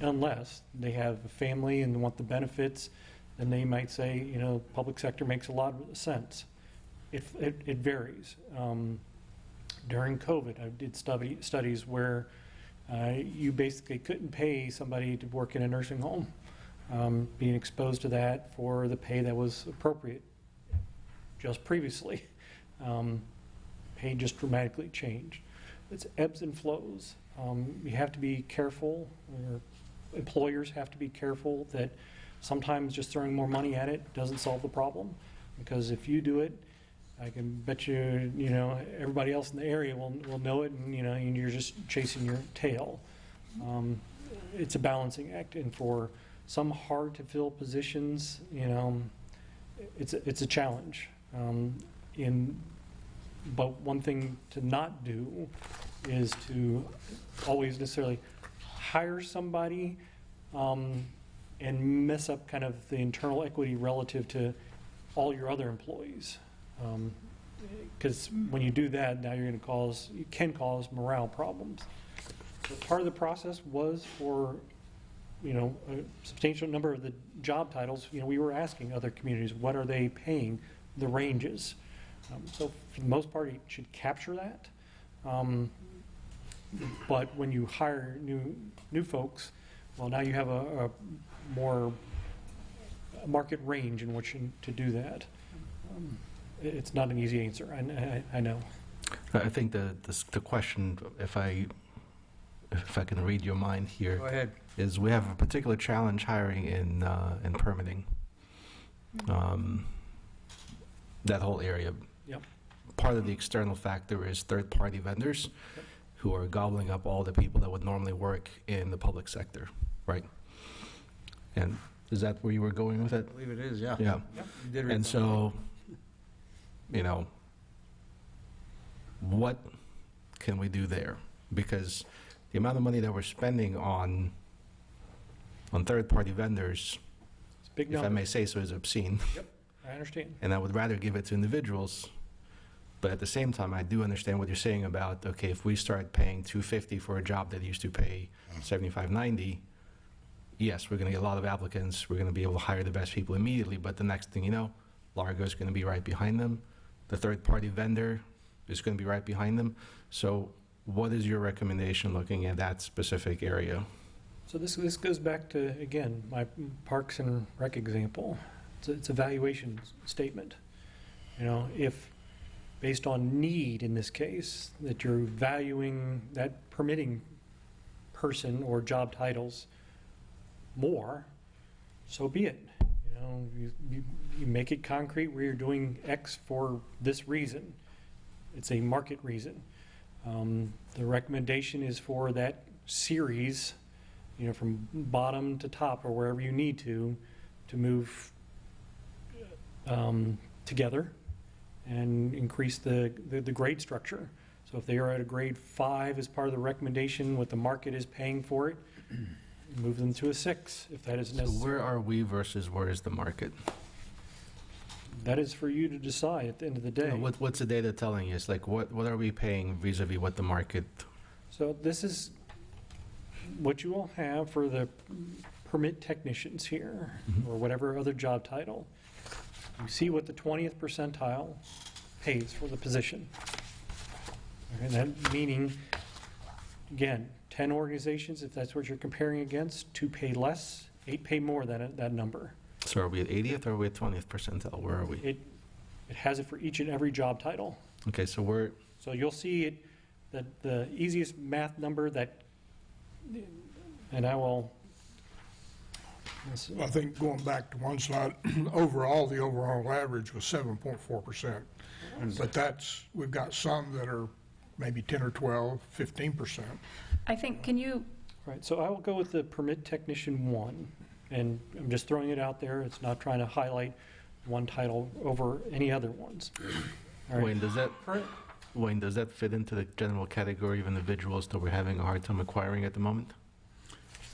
Unless they have a family and want the benefits, then they might say, you know, public sector makes a lot of sense. It varies. During COVID, I did studies where you basically couldn't pay somebody to work in a nursing home. Being exposed to that for the pay that was appropriate just previously. Pay just dramatically changed. It's ebbs and flows. You have to be careful, or employers have to be careful that sometimes just throwing more money at it doesn't solve the problem. Because if you do it, I can bet you, everybody else in the area will know it, and, and you're just chasing your tail. It's a balancing act, and for some hard-to-fill positions, it's a challenge. But one thing to not do is to always necessarily hire somebody and mess up kind of the internal equity relative to all your other employees. Because when you do that, now you can cause morale problems. So part of the process was for, a substantial number of the job titles, we were asking other communities, what are they paying, the ranges. So for the most part, it should capture that. But when you hire new folks, well, now you have a more market range in which to do that. It's not an easy answer, I know. I think the question, if I can read your mind here, Go ahead. is we have a particular challenge hiring in permitting. That whole area. Yep. Part of the external factor is third-party vendors who are gobbling up all the people that would normally work in the public sector, right? And is that where you were going with it? I believe it is, yeah. Yeah. You did read And that. so, what can we do there? Because the amount of money that we're spending on third-party vendors, It's a big if I number. may say so, is obscene. I understand. And I would rather give it to individuals. But at the same time, I do understand what you're saying about, okay, if we start paying $250 for a job that used to pay $75.90, yes, we're going to get a lot of applicants. We're going to be able to hire the best people immediately. But the next thing you know, Largo's going to be right behind them. The third-party vendor is going to be right behind them. So what is your recommendation looking at that specific area? So this goes back to, again, my Parks and Rec example. It's a valuation statement. If based on need in this case, that you're valuing that permitting person or job titles more, so be it. You make it concrete where you're doing X for this reason. It's a market reason. The recommendation is for that series, from bottom to top or wherever you need to move together and increase the grade structure. So if they are at a grade 5 as part of the recommendation, what the market is paying for it, move them to a 6 if that is So necessary. where are we versus where is the market? That is for you to decide at the end of the day. What's the data telling you? It's like, what are we paying vis-a-vis what the market? So this is what you will have for the permit technicians here, or whatever other job title. You see what the 20th percentile pays for the position. And that meaning, again, 10 organizations, if that's what you're comparing against, 2 pay less, 8 pay more than that number. So are we at 80th or are we at 20th percentile? Where are we? It has it for each and every job title. Okay, so we're, So you'll see it, that the easiest math number that, and I will, I think going back to one slide, the overall average was 7.4%. But we've got some that are maybe 10 or 12, 15%. I think, can you, right, so I will go with the permit technician 1, and I'm just throwing it out there. It's not trying to highlight one title over any other ones. All right. Wayne, does that fit into the general category of individuals that we're having a hard time acquiring at the moment?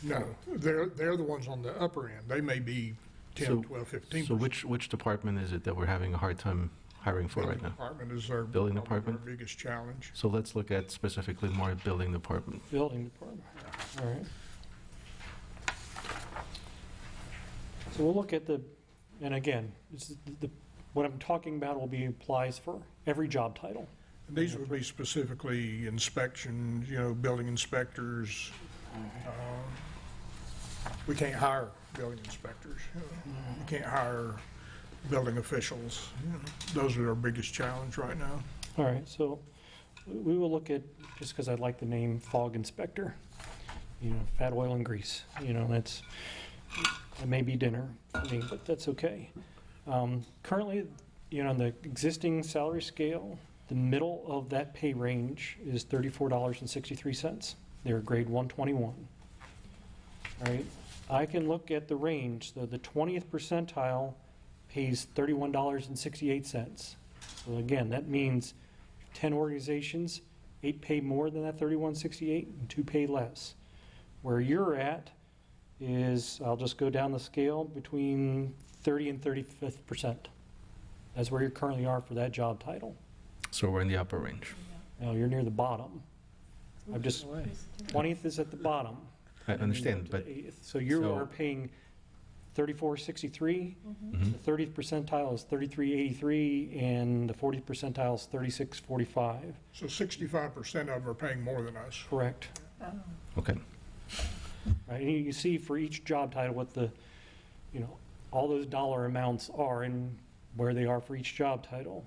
No, they're the ones on the upper end. They may be 10, So- 12, 15%. So which department is it that we're having a hard time hiring for right now? Department is our Building probably department? our biggest challenge. So let's look at specifically more building department. Building department, all right. So we'll look at and again, the What I'm talking about will be applies for every job title. And these would be specifically inspections, building inspectors. We can't hire building inspectors. We can't hire building officials. Those are our biggest challenge right now. All right, so we will look at, just because I like the name fog inspector, fat, oil, and grease. That may be dinner for me, but that's okay. Currently, on the existing salary scale, the middle of that pay range is $34.63. They're grade 121. All right, I can look at the range. The 20th percentile pays $31.68. So again, that means 10 organizations, 8 pay more than that $31.68 and 2 pay less. Where you're at is, I'll just go down the scale, between 30 and 35th percent. That's where you currently are for that job title. So we're in the upper range. Now, you're near the bottom. 20th is at the bottom. I understand, but So you So- are paying $34.63. mhm. The 30th percentile is $33.83, and the 40th percentile is $36.45. So 65% of them are paying more than us. Correct. Okay. Right, and you see for each job title what the, all those dollar amounts are and where they are for each job title.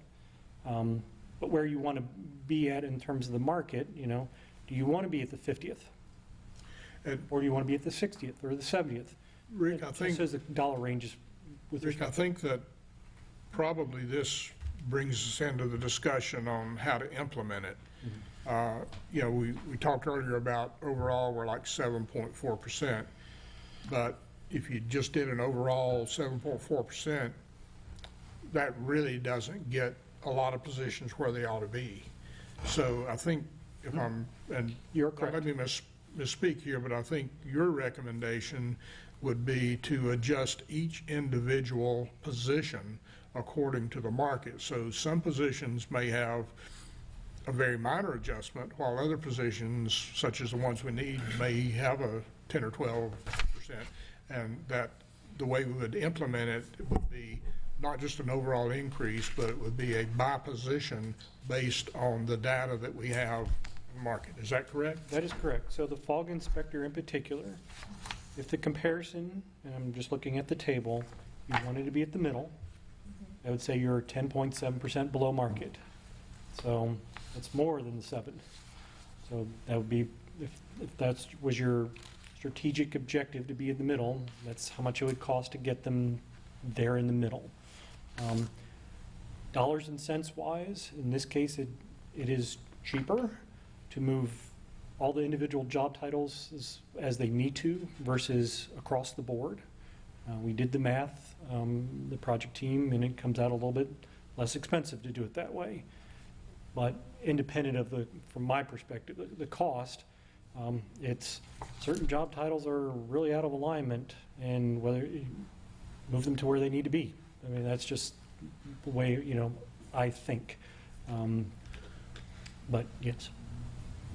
But where you want to be at in terms of the market, do you want to be at the 50th? And Or do you want to be at the 60th or the 70th? Rick, I It think, says the dollar ranges with Rick, I respect. think that probably this brings us into the discussion on how to implement it. We talked earlier about overall, we're like 7.4%. But if you just did an overall 7.4%, that really doesn't get a lot of positions where they ought to be. So I think if I'm, and You're don't let correct. me misspeak here, but I think your recommendation would be to adjust each individual position according to the market. So some positions may have a very minor adjustment, while other positions, such as the ones we need, may have a 10 or 12%. And that the way we would implement it would be not just an overall increase, but it would be a by position based on the data that we have in the market. Is that correct? That is correct. So the fog inspector in particular, if the comparison, and I'm just looking at the table, you wanted to be at the middle, I would say you're 10.7% below market. So it's more than the 7. So that would be, if that was your strategic objective to be in the middle, that's how much it would cost to get them there in the middle. Dollars and cents wise, in this case, it is cheaper to move all the individual job titles as they need to versus across the board. We did the math, the project team, and it comes out a little bit less expensive to do it that way. But independent of from my perspective, the cost, it's certain job titles are really out of alignment, and whether you move them to where they need to be. I mean, that's just the way, I think. But yes.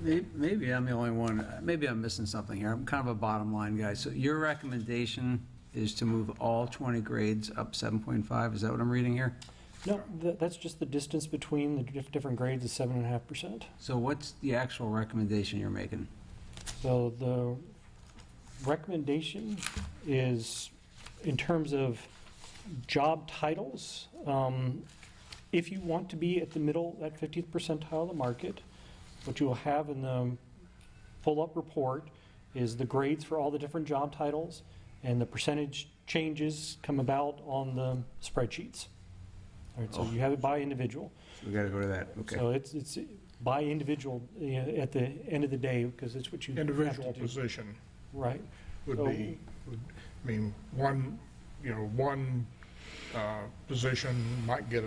Maybe I'm the only one, maybe I'm missing something here. I'm kind of a bottom line guy. So your recommendation is to move all 20 grades up 7.5? Is that what I'm reading here? No, that's just the distance between the different grades is 7.5%. So what's the actual recommendation you're making? So the recommendation is, in terms of job titles, if you want to be at the middle, that 50th percentile of the market, what you will have in the pull-up report is the grades for all the different job titles, and the percentage changes come about on the spreadsheets. All right, so you have it by individual. We got to go to that, okay. So it's by individual, at the end of the day, because it's what you have to Individual do. position Right. would So- be, one position might get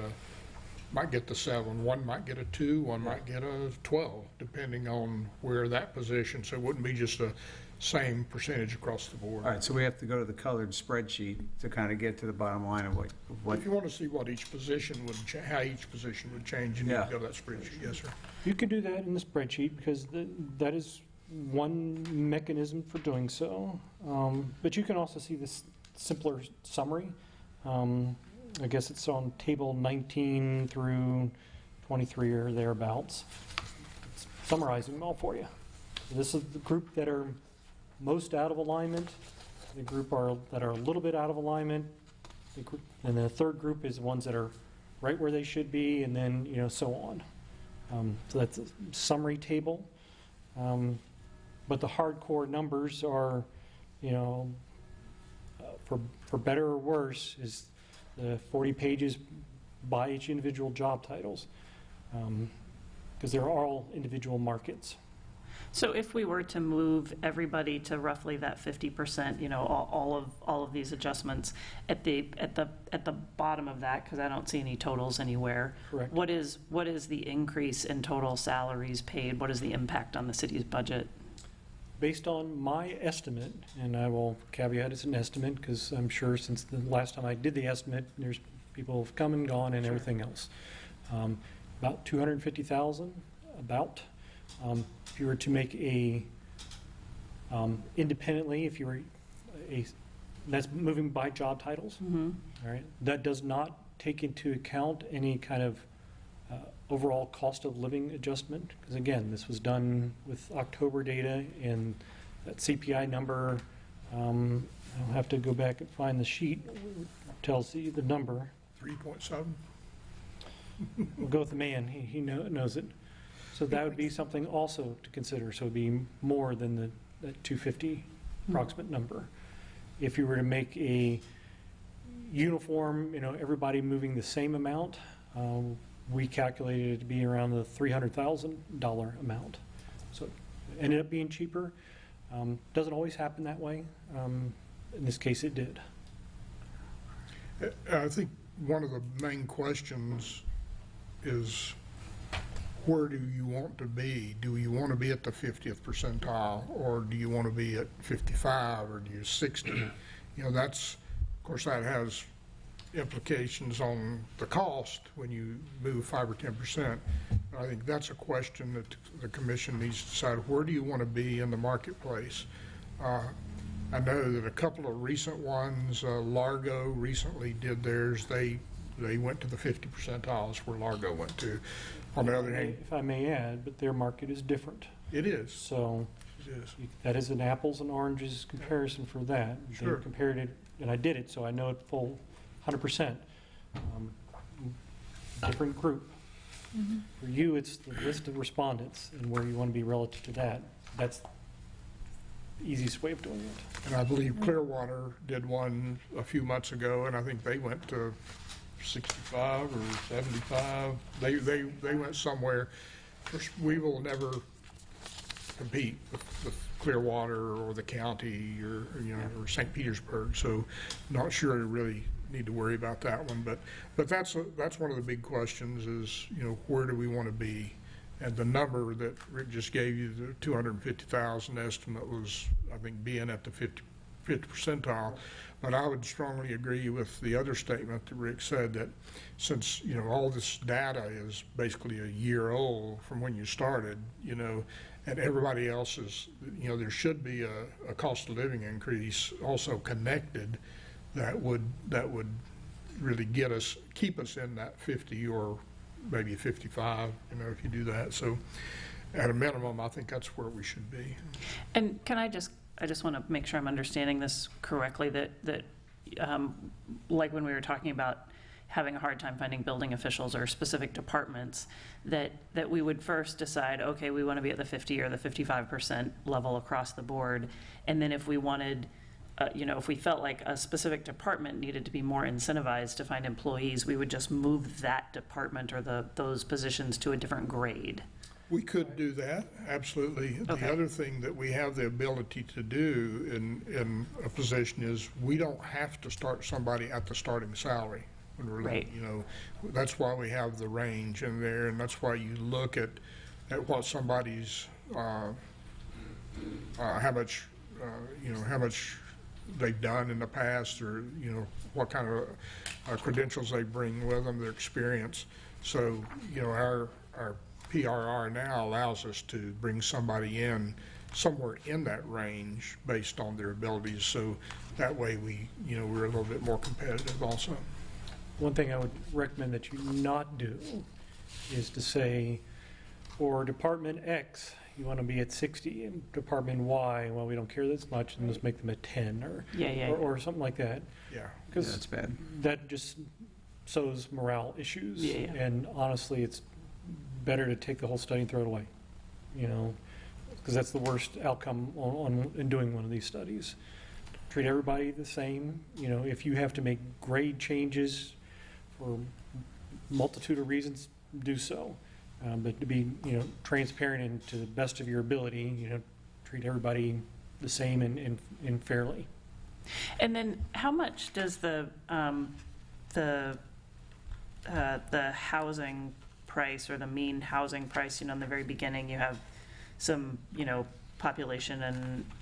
the 7, one might get a 2, one might get a 12, depending on where that position, so it wouldn't be just the same percentage across the board. All right, so we have to go to the colored spreadsheet to kind of get to the bottom line of what, If you want to see what each position would, how each position would change, you need to go to that spreadsheet, yes, sir. You could do that in the spreadsheet, because that is one mechanism for doing so. But you can also see this simpler summary. I guess it's on table 19 through 23 or thereabouts. It's summarizing them all for you. This is the group that are most out of alignment, the group that are a little bit out of alignment, and the third group is the ones that are right where they should be, and then, so on. So that's a summary table. But the hardcore numbers are, for better or worse, is the 40 pages by each individual job titles, because they're all individual markets. So if we were to move everybody to roughly that 50%, all of these adjustments at the bottom of that, because I don't see any totals anywhere. Correct. What is the increase in total salaries paid? What is the impact on the city's budget? Based on my estimate, and I will caveat it's an estimate because I'm sure since the last time I did the estimate, there's people have come and gone and everything else. About 250,000, about. If you were to make independently, if you were that's moving by job titles. Mm-hmm. All right, that does not take into account any kind of overall cost of living adjustment, because again, this was done with October data, and that CPI number, I'll have to go back and find the sheet, tells you the number. 3.7? We'll go with the man, he knows it. So that would be something also to consider, so it'd be more than that 250 approximate number. If you were to make a uniform, everybody moving the same amount, we calculated it to be around the $300,000 amount. So it ended up being cheaper. Doesn't always happen that way. In this case, it did. I think one of the main questions is, where do you want to be? Do you want to be at the 50th percentile, or do you want to be at 55, or do you 60? That's, of course, that has implications on the cost when you move 5 or 10%. I think that's a question that the commission needs to decide. Where do you want to be in the marketplace? I know that a couple of recent ones, Largo recently did theirs. They went to the 50 percentiles where Largo went to. On the other hand, if I may add, but their market is different. It is. So It is. that is an apples and oranges comparison for that. Sure. They compared it, and I did it, so I know it full 100%. Different group. Mm-hmm. For you, it's the list of respondents and where you want to be relative to that. That's the easiest way of doing it. And I believe Clearwater did one a few months ago, and I think they went to 65 or 75. They went somewhere. Of course, we will never compete with Clearwater or the county or or St. Petersburg. So, not sure I really need to worry about that one. But that's one of the big questions is where do we want to be? And the number that Rick just gave you, the 250,000 estimate, was I think being at the 50 percentile. But I would strongly agree with the other statement that Rick said, that since all this data is basically a year old from when you started, and everybody else is, there should be a cost of living increase also connected that would really keep us in that 50 or maybe 55, if you do that. So at a minimum, I think that's where we should be. And I just want to make sure I'm understanding this correctly, that like when we were talking about having a hard time finding building officials or specific departments, that we would first decide, okay, we want to be at the 50 or the 55% level across the board. And then if we wanted, if we felt like a specific department needed to be more incentivized to find employees, we would just move that department or those positions to a different grade. We could do that, absolutely. Okay. The other thing that we have the ability to do in a position is we don't have to start somebody at the starting salary. Right. That's why we have the range in there, and that's why you look at what somebody's how much they've done in the past, or what kind of credentials they bring with them, their experience. So our PRR now allows us to bring somebody in somewhere in that range based on their abilities. So that way we're a little bit more competitive also. one thing I would recommend that you not do is to say, for Department X, you want to be at 60, and Department Y, well, we don't care this much, and let's make them at 10, or something like that. Yeah. Because That's bad. that just sows morale issues. Yeah, yeah. And honestly, it's better to take the whole study and throw it away, because that's the worst outcome in doing one of these studies. Treat everybody the same. If you have to make grade changes for multitude of reasons, do so. But to be, transparent and to the best of your ability, treat everybody the same and fairly. And then how much does the housing price, or the mean housing price, in the very beginning, you have some, population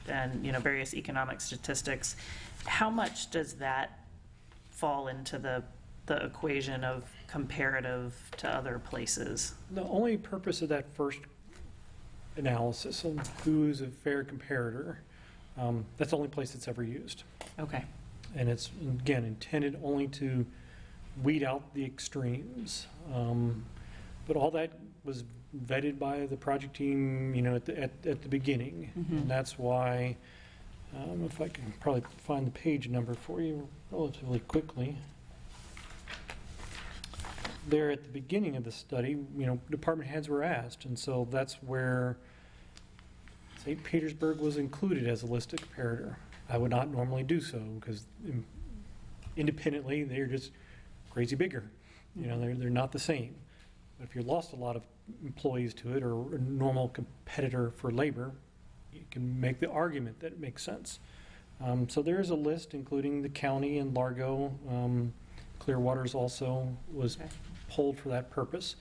and various economic statistics. How much does that fall into the equation of comparative to other places? The only purpose of that first analysis on who is a fair comparator, that's the only place it's ever used. Okay. And it's, again, intended only to weed out the extremes. But all that was vetted by the project team, at the beginning. Mhm. And that's why, if I can probably find the page number for you relatively quickly. There at the beginning of the study, department heads were asked, and so that's where St. Petersburg was included as a listed comparator. I would not normally do so, because independently, they're just crazy bigger. They're not the same. But if you lost a lot of employees to it, or a normal competitor for labor, you can make the argument that it makes sense. So there is a list, including the county and Largo. Clearwater's also was Okay. pulled for that purpose.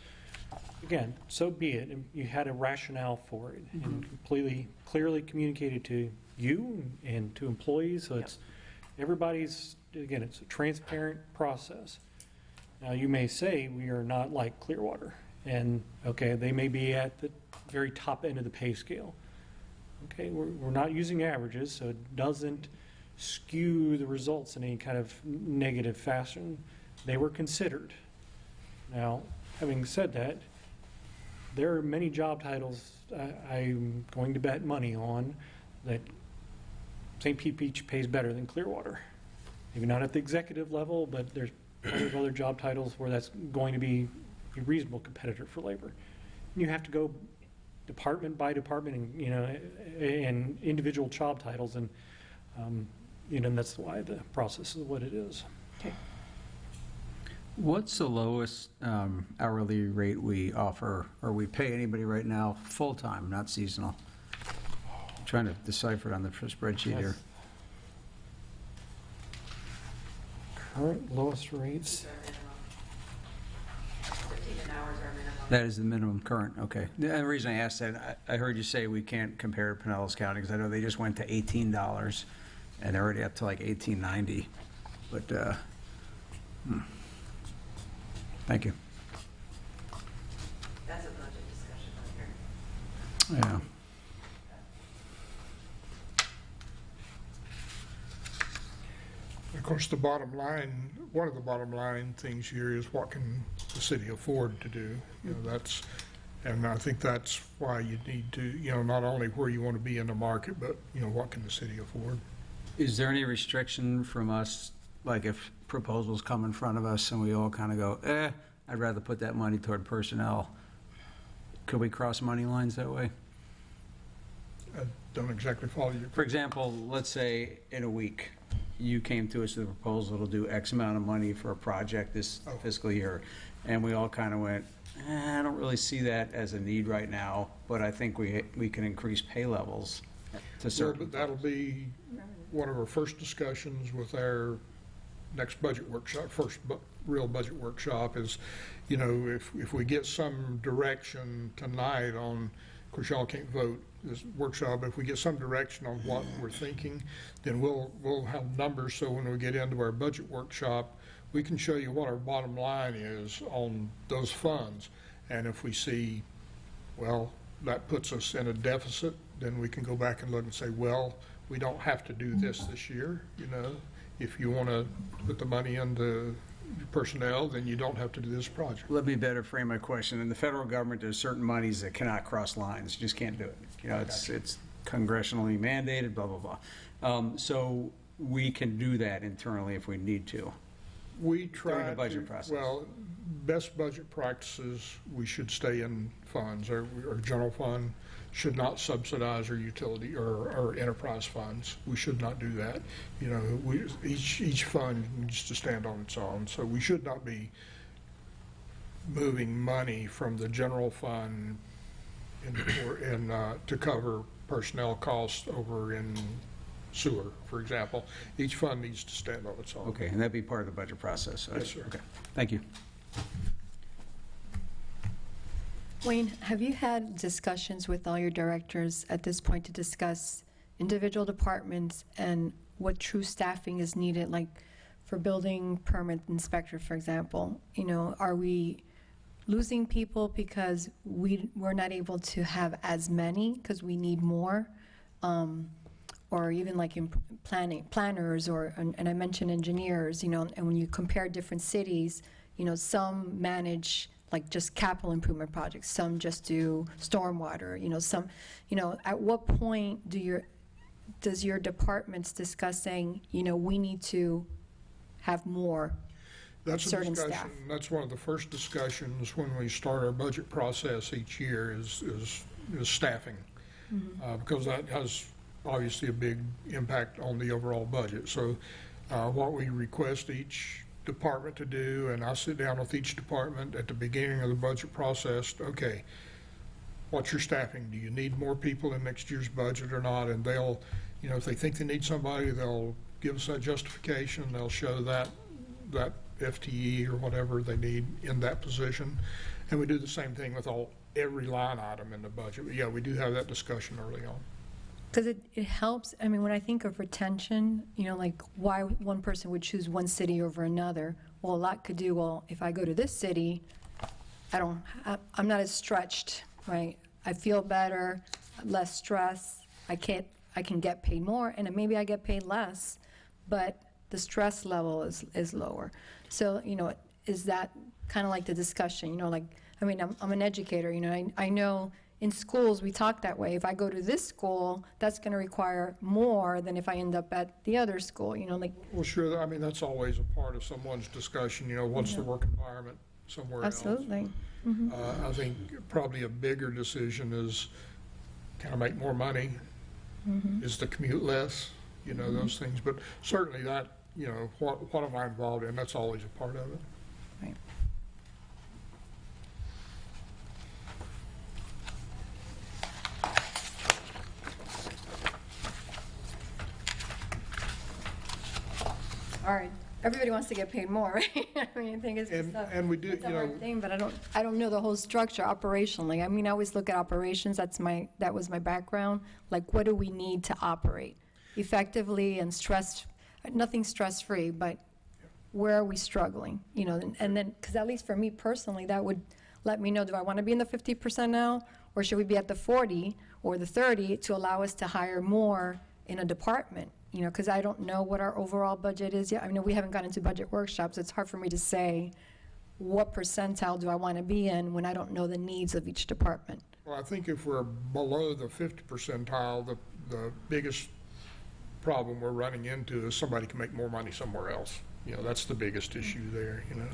Again, so be it. And you had a rationale for it, and completely clearly communicated to you and to employees. So it's everybody's, again, it's a transparent process. Now, you may say we are not like Clearwater, and okay, they may be at the very top end of the pay scale. Okay, we're not using averages, so it doesn't skew the results in any kind of negative fashion. They were considered. Now, having said that, there are many job titles I'm going to bet money on that St. Pete Beach pays better than Clearwater. Maybe not at the executive level, but there's plenty of other job titles where that's going to be a reasonable competitor for labor. And you have to go department by department, and individual job titles, and and that's why the process is what it is. Okay. What's the lowest hourly rate we offer, or we pay anybody right now, full-time, not seasonal? I'm trying to decipher it on the spreadsheet here. Current lowest rates. That is the minimum current, okay. The reason I asked that, I heard you say we can't compare to Pinellas County, because I know they just went to $18, and they're already up to like $18.90, but, Thank you. That's a budget discussion right here. Yeah. Of course, the bottom line, one of the bottom line things here is what can the city afford to do? And I think that's why you need to, not only where you want to be in the market, but, what can the city afford? Is there any restriction from us, like if proposals come in front of us and we all kind of go, I'd rather put that money toward personnel? Could we cross money lines that way? I don't exactly follow you. For example, let's say in a week, you came to us with a proposal to do X amount of money for a project this fiscal year, and we all kind of went, I don't really see that as a need right now, but I think we can increase pay levels to certain. But that'll be one of our first discussions with our next budget workshop, real budget workshop is, if we get some direction tonight on, of course, y'all can't vote this workshop, but if we get some direction on what we're thinking, then we'll have numbers, so when we get into our budget workshop, we can show you what our bottom line is on those funds. And if we see, well, that puts us in a deficit, then we can go back and look and say, well, we don't have to do this year, If you want to put the money into personnel, then you don't have to do this project. Let me better frame my question. In the federal government, there's certain monies that cannot cross lines, you just can't do it. You know, it's congressionally mandated, blah, blah, blah. So we can do that internally if we need to. We try During the budget process. Well, best budget practices, we should stay in funds. Our general fund should not subsidize our utility or enterprise funds. We should not do that. You know, each fund needs to stand on its own. So we should not be moving money from the general fund to cover personnel costs over in sewer, for example. Each fund needs to stand on its own. Okay, and that'd be part of the budget process? Yes, sir. Okay, thank you. Wayne, have you had discussions with all your directors at this point to discuss individual departments and what true staffing is needed, like for building permit inspector, for example? You know, are we losing people because we're not able to have as many because we need more? Or even like in planners, and I mentioned engineers, you know, and when you compare different cities, you know, some manage like just capital improvement projects, some just do stormwater, you know, some, you know, at what point does your departments discuss saying, you know, we need to have more certain staff? That's one of the first discussions when we start our budget process each year is staffing. Because that has obviously a big impact on the overall budget. So what we request each department to do, and I sit down with each department at the beginning of the budget process, okay, what's your staffing? Do you need more people in next year's budget or not? And they'll, you know, if they think they need somebody, they'll give us that justification. They'll show that FTE or whatever they need in that position. And we do the same thing with every line item in the budget. But yeah, we do have that discussion early on. Because it helps, I mean, when I think of retention, you know, like why one person would choose one city over another, well, a lot could do, well, if I go to this city, I'm not as stretched, right? I feel better, less stress, I can get paid more, and maybe I get paid less, but the stress level is lower. So, you know, is that kind of like the discussion, you know, like, I mean, I'm an educator, you know, I know in schools, we talk that way. If I go to this school, that's going to require more than if I end up at the other school, you know, like. Well, sure. I mean, that's always a part of someone's discussion, you know, what's the work environment somewhere else? Absolutely. I think probably a bigger decision is, can I make more money? Is the commute less? You know, those things. But certainly that, you know, what am I involved in? That's always a part of it. Right. All right, everybody wants to get paid more, right? I mean, I think it's And we do, it's a you know, hard thing, but I don't know the whole structure operationally. I mean, I always look at operations, that was my background. Like, what do we need to operate effectively and nothing stress-free, but where are we struggling? You know, and then, because at least for me personally, that would let me know, do I want to be in the 50% now? Or should we be at the 40 or the 30 to allow us to hire more in a department? You know, because I don't know what our overall budget is yet. I mean, we haven't gotten into budget workshops. It's hard for me to say what percentile do I want to be in when I don't know the needs of each department. well, I think if we're below the 50 percentile, the biggest problem we're running into is somebody can make more money somewhere else. You know, that's the biggest issue there, you know.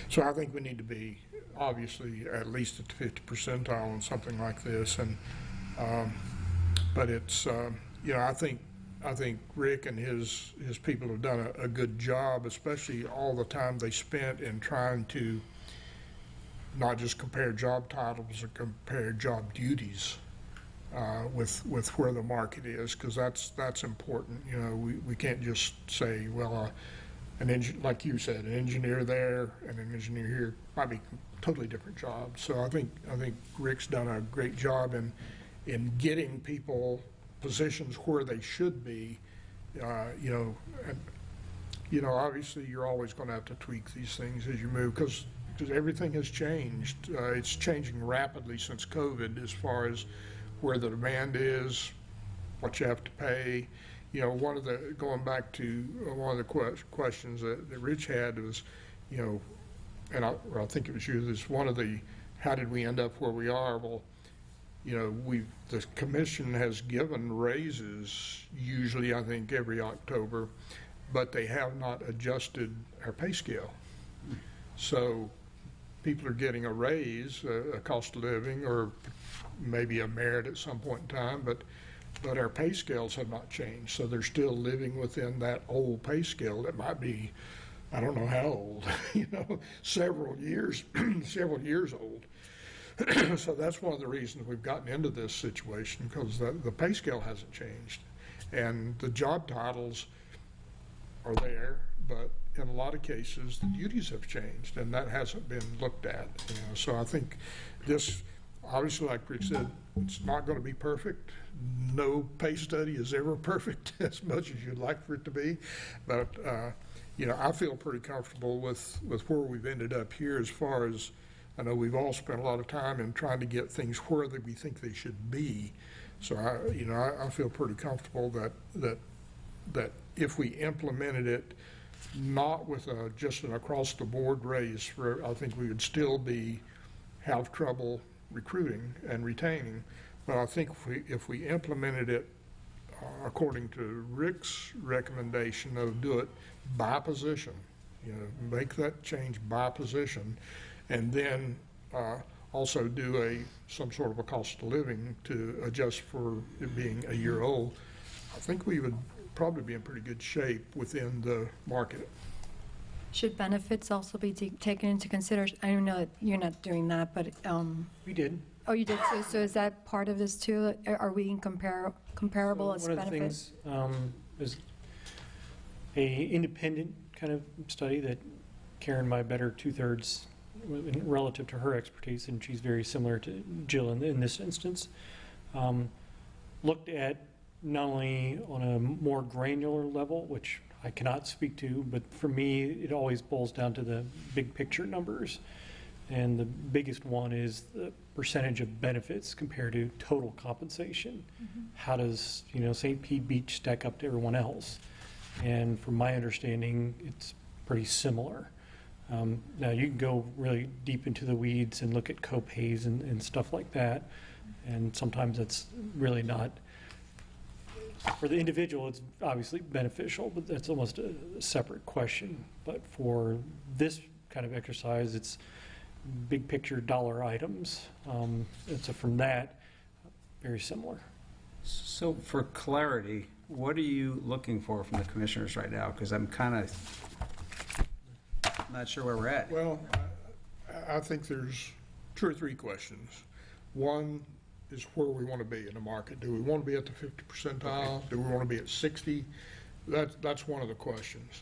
So I think we need to be obviously at least at the 50 percentile on something like this. And but it's, you know, I think Rick and his people have done a good job, especially all the time they spent in trying to not just compare job titles or compare job duties with where the market is, because that's important. You know, we can't just say, well, like you said, an engineer there and an engineer here might be totally different jobs. So I think Rick's done a great job in getting people positions where they should be. You know, and you know, obviously you're always going to have to tweak these things as you move, because everything has changed. It's changing rapidly since COVID, as far as where the demand is, what you have to pay. You know, going back to one of the questions that Rich had was, you know, and I think it was you, this one of the, how did we end up where we are? Well, you know, the commission has given raises usually, I think, every October, but they have not adjusted our pay scale. So people are getting a raise, a cost of living, or maybe a merit at some point in time, but our pay scales have not changed. So they're still living within that old pay scale that might be, I don't know how old, you know, several years old. So that's one of the reasons we've gotten into this situation, because the pay scale hasn't changed. And the job titles are there, but in a lot of cases, the duties have changed, and that hasn't been looked at. You know? So I think this, obviously, like Rick said, it's not going to be perfect. No pay study is ever perfect, as much as you'd like for it to be. But, you know, I feel pretty comfortable with where we've ended up here, as far as, I know we've all spent a lot of time in trying to get things where we think they should be. So I feel pretty comfortable that if we implemented it, not with just an across-the-board raise, I think we would still have trouble recruiting and retaining. But I think if we implemented it according to Rick's recommendation of do it by position, you know, make that change by position, and then also do some sort of a cost of living to adjust for it being a year old, I think we would probably be in pretty good shape within the market. Should benefits also be taken into consideration? I don't know that you're not doing that, but, We did. oh, you did, so is that part of this too? Are we comparable as One of the benefits? things is a independent kind of study that Karen, my better two-thirds, relative to her expertise, and she's very similar to Jill in this instance, looked at not only on a more granular level, which I cannot speak to, but for me, it always boils down to the big picture numbers. And the biggest one is the percentage of benefits compared to total compensation. How does, you know, St. Pete Beach stack up to everyone else? And from my understanding, it's pretty similar. Now, you can go really deep into the weeds and look at co-pays and stuff like that, and sometimes that's really not, for the individual, it's obviously beneficial, but that's almost a separate question. But for this kind of exercise, it's big picture dollar items, and so from that, very similar. So for clarity, what are you looking for from the commissioners right now? Because I'm kind of not sure where we're at. Well, I think there's 2 or 3 questions. One is where we want to be in the market. Do we want to be at the 50th percentile? Do we want to be at 60? That's one of the questions.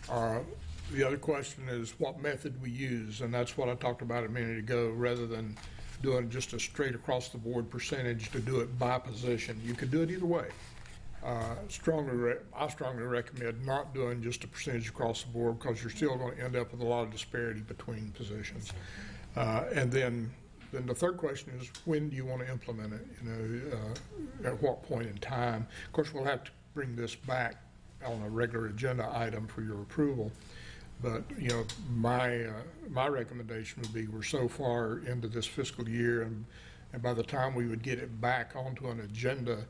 The other question is what method we use, and that's what I talked about a minute ago, rather than doing just a straight across the board percentage, to do it by position. You could do it either way. I strongly recommend not doing just a percentage across the board, because you're still going to end up with a lot of disparity between positions. And then the third question is, when do you want to implement it? You know, at what point in time? Of course, we'll have to bring this back on a regular agenda item for your approval. But, you know, my recommendation would be, we're so far into this fiscal year, and by the time we would get it back onto an agenda,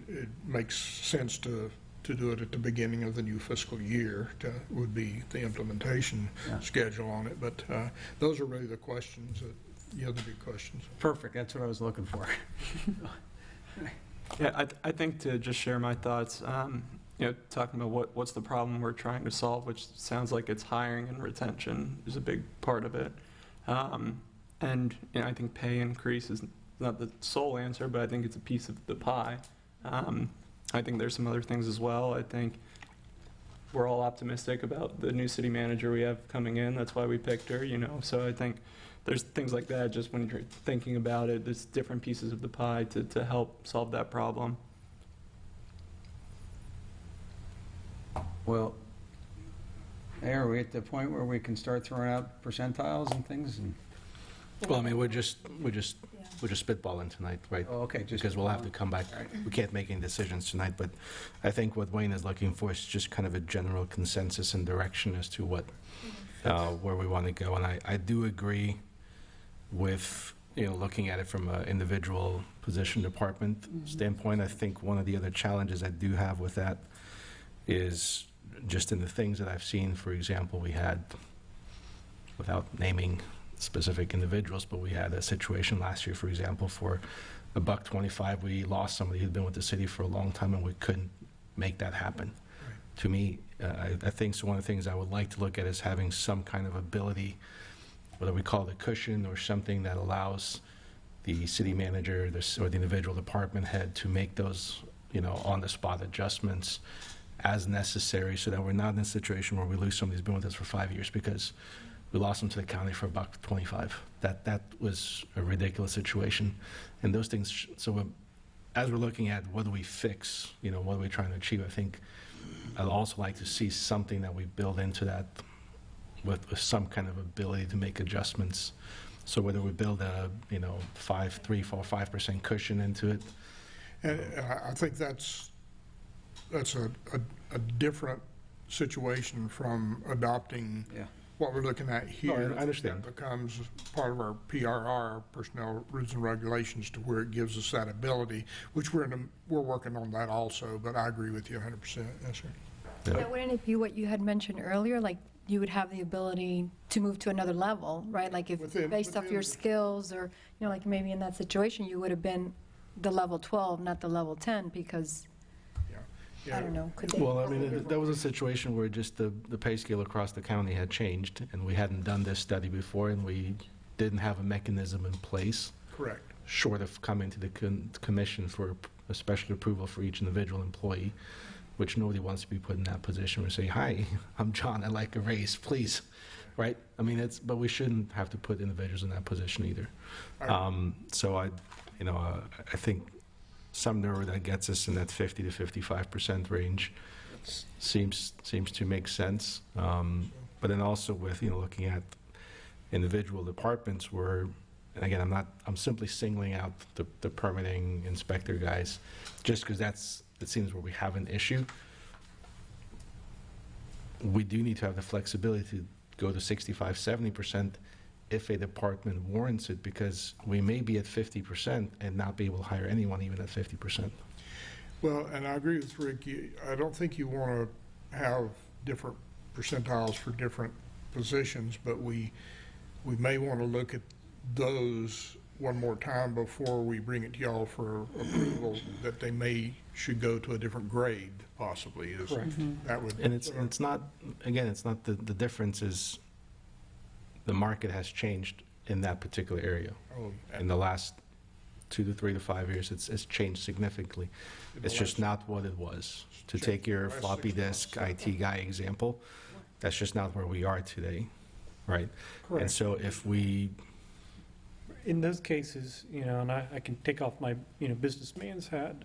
it makes sense to do it at the beginning of the new fiscal year, would be the implementation schedule on it. But those are really the questions, the other big questions. Perfect, that's what I was looking for. Yeah, I think, to just share my thoughts, you know, talking about what's the problem we're trying to solve, which sounds like it's hiring and retention is a big part of it. And, you know, I think pay increase is not the sole answer, but I think it's a piece of the pie. I think there's some other things as well. I think we're all optimistic about the new city manager we have coming in. That's why we picked her, you know. So I think there's things like that, just when you're thinking about it, there's different pieces of the pie to help solve that problem. Well, are we at the point where we can start throwing out percentiles and things? Well, I mean, we're just spitballing tonight, right? Oh, okay, just. Because we'll have to come back. We can't make any decisions tonight, but I think what Wayne is looking for is just kind of a general consensus and direction as to what, where we want to go. And I do agree with, looking at it from an individual position department standpoint. I think one of the other challenges I do have with that is just in the things that I've seen. For example, we had, without naming specific individuals, but we had a situation last year, for example, for $1.25, we lost somebody who'd been with the city for a long time, and we couldn't make that happen. Right. To me, I think so one of the things I would like to look at is having some kind of ability, whether we call it a cushion or something that allows the city manager or the individual department head to make those, on-the-spot adjustments as necessary, so that we're not in a situation where we lose somebody who's been with us for 5 years because we lost them to the county for $1.25. That was a ridiculous situation. And those things, as we're looking at what do we fix, what are we trying to achieve, I think I'd also like to see something that we build into that with some kind of ability to make adjustments. So whether we build a, 3, 4, 5% cushion into it. And I think that's a different situation from adopting what we're looking at here. No, I understand. That becomes part of our PRR, Personnel Rules and Regulations, to where it gives us that ability, which we're working on that also, but I agree with you 100%. Yes, sir. Yeah. Now, wouldn't it be what you had mentioned earlier, like you would have the ability to move to another level, right? Like if, based off your skills, or, like maybe in that situation, you would have been the level 12, not the level 10, because, I don't know, could they? Well, I mean, that was a situation where just the pay scale across the county had changed, and we hadn't done this study before, and we didn't have a mechanism in place. Correct. Short of coming to the commission for a special approval for each individual employee, which nobody wants to be put in that position where say, hi, I'm John, I'd like a raise, please, right? I mean, but we shouldn't have to put individuals in that position either. So I think some number that gets us in that 50 to 55% range seems to make sense. But then also with, looking at individual departments where, and again, I'm simply singling out the permitting inspector guys, just because it seems where we have an issue. We do need to have the flexibility to go to 65, 70% if a department warrants it, because we may be at 50% and not be able to hire anyone even at 50%. Well, and I agree with Rick. I don't think you want to have different percentiles for different positions, but we may want to look at those one more time before we bring it to y'all for approval, that they should go to a different grade, possibly. That would. And it's not, again, it's not the difference is the market has changed in that particular area. In the last 2 to 3 to 5 years, it's changed significantly. It's just not what it was. To take your floppy disk IT guy example, that's just not where we are today, right? Correct. And so if we... In those cases, and I can take off my, businessman's hat,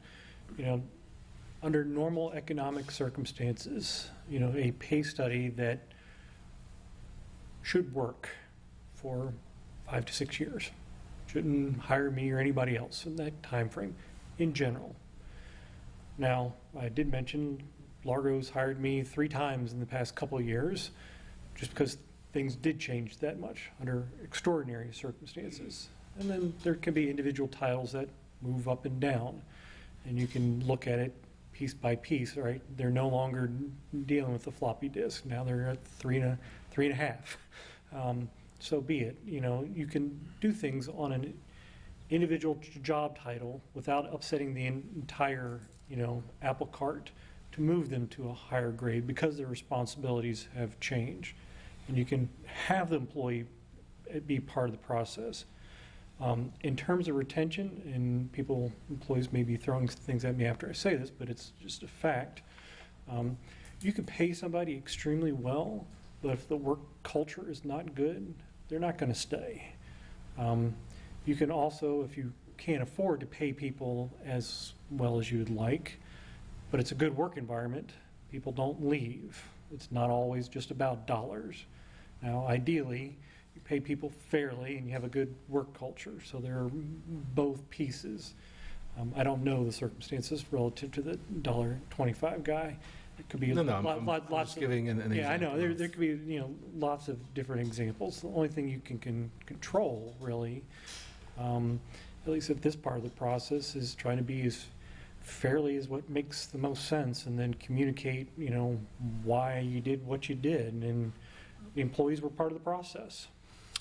under normal economic circumstances, a pay study that should work for 5 to 6 years. Shouldn't hire me or anybody else in that time frame in general. Now, I did mention Largo's hired me 3 times in the past couple of years, just because things did change that much under extraordinary circumstances. And then there can be individual titles that move up and down, and you can look at it piece by piece, right? They're no longer dealing with the floppy disk. Now they're at 3.5. So be it. You can do things on an individual job title without upsetting the entire, apple cart to move them to a higher grade because their responsibilities have changed. And you can have the employee be part of the process. In terms of retention, and employees may be throwing things at me after I say this, but it's just a fact. You can pay somebody extremely well, but if the work culture is not good, they're not going to stay. You can also, if you can't afford to pay people as well as you would like, but it's a good work environment, people don't leave. It's not always just about dollars. Now, ideally, you pay people fairly, and you have a good work culture. So there are both pieces. I don't know the circumstances relative to the $1.25 guy. It could be No, lots I'm of. just giving an Yeah, I know, example. there could be, lots of different examples. The only thing you can control, really, at least at this part of the process, is trying to be as fairly as what makes the most sense, and then communicate, why you did what you did, and the employees were part of the process.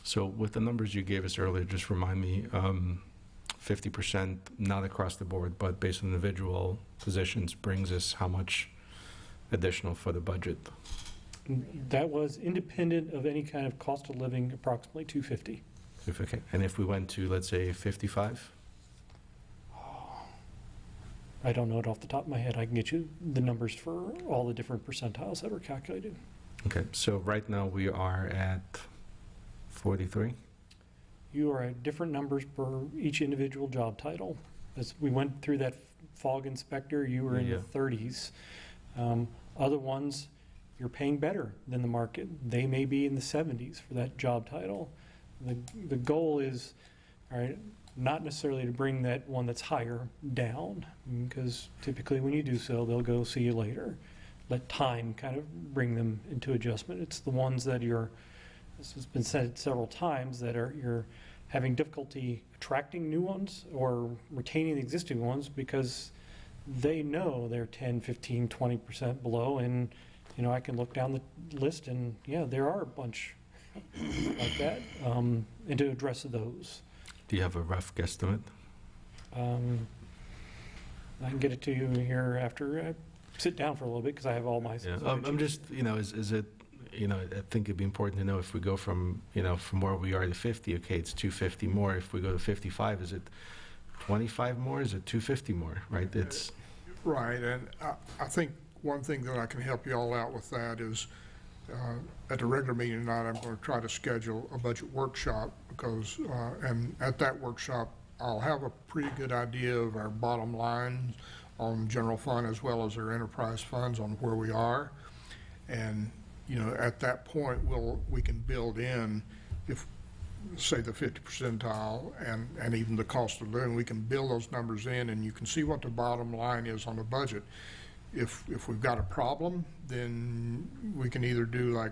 So with the numbers you gave us earlier, just remind me, 50%, not across the board, but based on individual positions, brings us how much additional for the budget? That was independent of any kind of cost of living, approximately $250. Okay. And if we went to, let's say, 55? I don't know it off the top of my head. I can get you the numbers for all the different percentiles that were calculated. Okay, so right now we are at 43? You are at different numbers per each individual job title. As we went through that fog inspector, you were in Yeah. the 30s. Other ones, you're paying better than the market. They may be in the 70s for that job title. The goal is, all right, not necessarily to bring that one that's higher down, because typically when you do so, they'll go see you later. Let time kind of bring them into adjustment. It's the ones that this has been said several times, that you're having difficulty attracting new ones or retaining the existing ones because they know they're 10, 15, 20% below, and I can look down the list and yeah, there are a bunch like that, and to address those. Do you have a rough guesstimate? I can get it to you here after I sit down for a little bit, because I have all my. Yeah, I'm just, is it, I think it'd be important to know if we go from, from where we are to 50, okay, it's 250 more. If we go to 55, is it 25 more? Is it 250 more, right? It's Right, and I think one thing that I can help you all out with that is, at the regular meeting tonight, I'm going to try to schedule a budget workshop, because, and at that workshop, I'll have a pretty good idea of our bottom line on general fund as well as our enterprise funds on where we are. And, at that point, we can build in, if, say, the 50 percentile and even the cost of living, we can build those numbers in, and you can see what the bottom line is on the budget. If we've got a problem, then we can either do like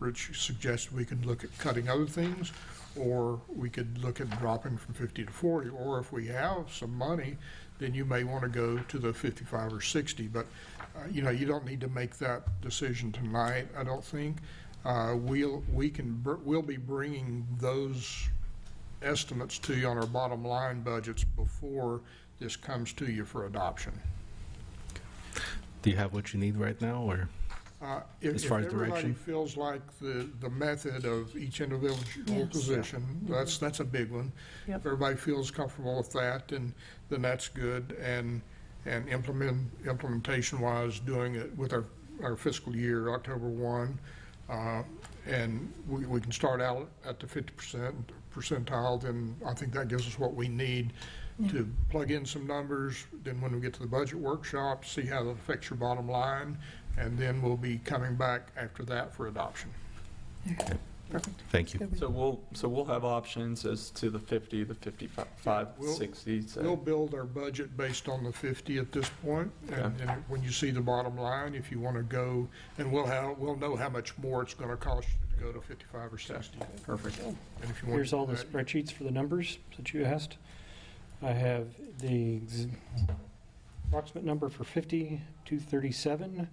Rich suggested, we could look at cutting other things, or we could look at dropping from 50 to 40, or if we have some money, then you may want to go to the 55 or 60. But, you don't need to make that decision tonight, I don't think. We'll be bringing those estimates to you on our bottom line budgets before this comes to you for adoption. Do you have what you need right now, or as far as If everybody direction? feels like the method of each individual Yes. position, that's a big one. Yep. If everybody feels comfortable with that, then that's good. And implementation-wise, doing it with our fiscal year, October 1, and we can start out at the 50% percentile, then I think that gives us what we need to plug in some numbers. Then when we get to the budget workshop, see how that affects your bottom line, and then we'll be coming back after that for adoption. Perfect. Thank you. So we'll have options as to the 50, the 55, We'll- 60. So. We'll build our budget based on the 50 at this point, and when you see the bottom line, if you want to go, and we'll know how much more it's going to cost you to go to 55 or 60. Perfect. And if you want Here's to do all the that, spreadsheets for the numbers that you asked. I have the approximate number for 50, 237.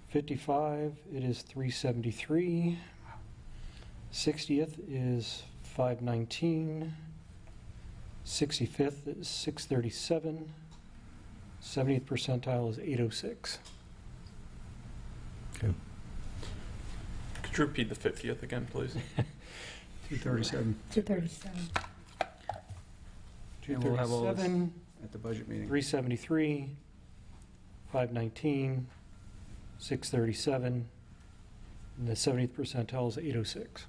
55, it is 373. 60th is 519. 65th is 637. 70th percentile is 806. Okay. Could you repeat the 50th again, please? 237 237. And we'll have all this 237, at the budget meeting. 373, 519, 637, and the 70th percentile is 806.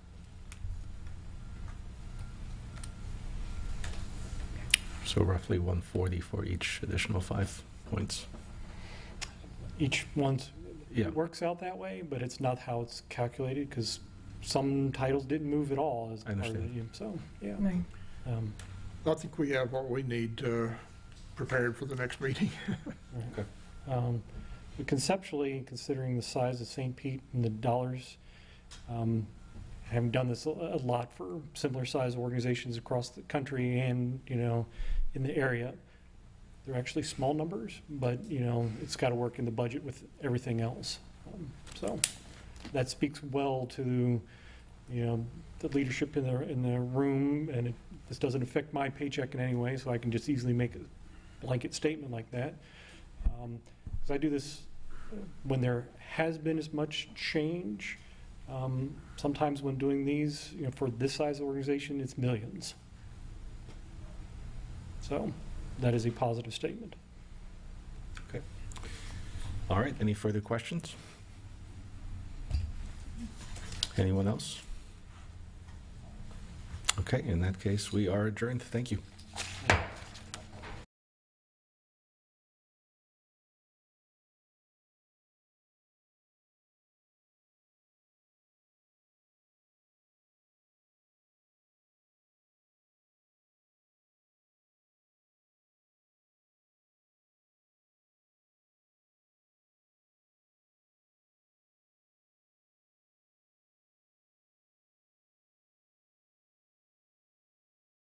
So roughly 140 for each additional 5 points. Each one's, Yeah. it works out that way, but it's not how it's calculated, because some titles didn't move at all as I part of it. understand. So, yeah. Right. I think we have what we need prepared for the next meeting. Okay. But conceptually, considering the size of St. Pete and the dollars, having done this a lot for similar sized organizations across the country and, in the area, they're actually small numbers, but, it's got to work in the budget with everything else. So that speaks well to, the leadership in the room, and this doesn't affect my paycheck in any way, so I can just easily make a blanket statement like that. Because I do this when there has been as much change. Sometimes when doing these, for this size organization, it's millions. So that is a positive statement. Okay. All right, any further questions? Anyone else? Okay, in that case, we are adjourned. Thank you.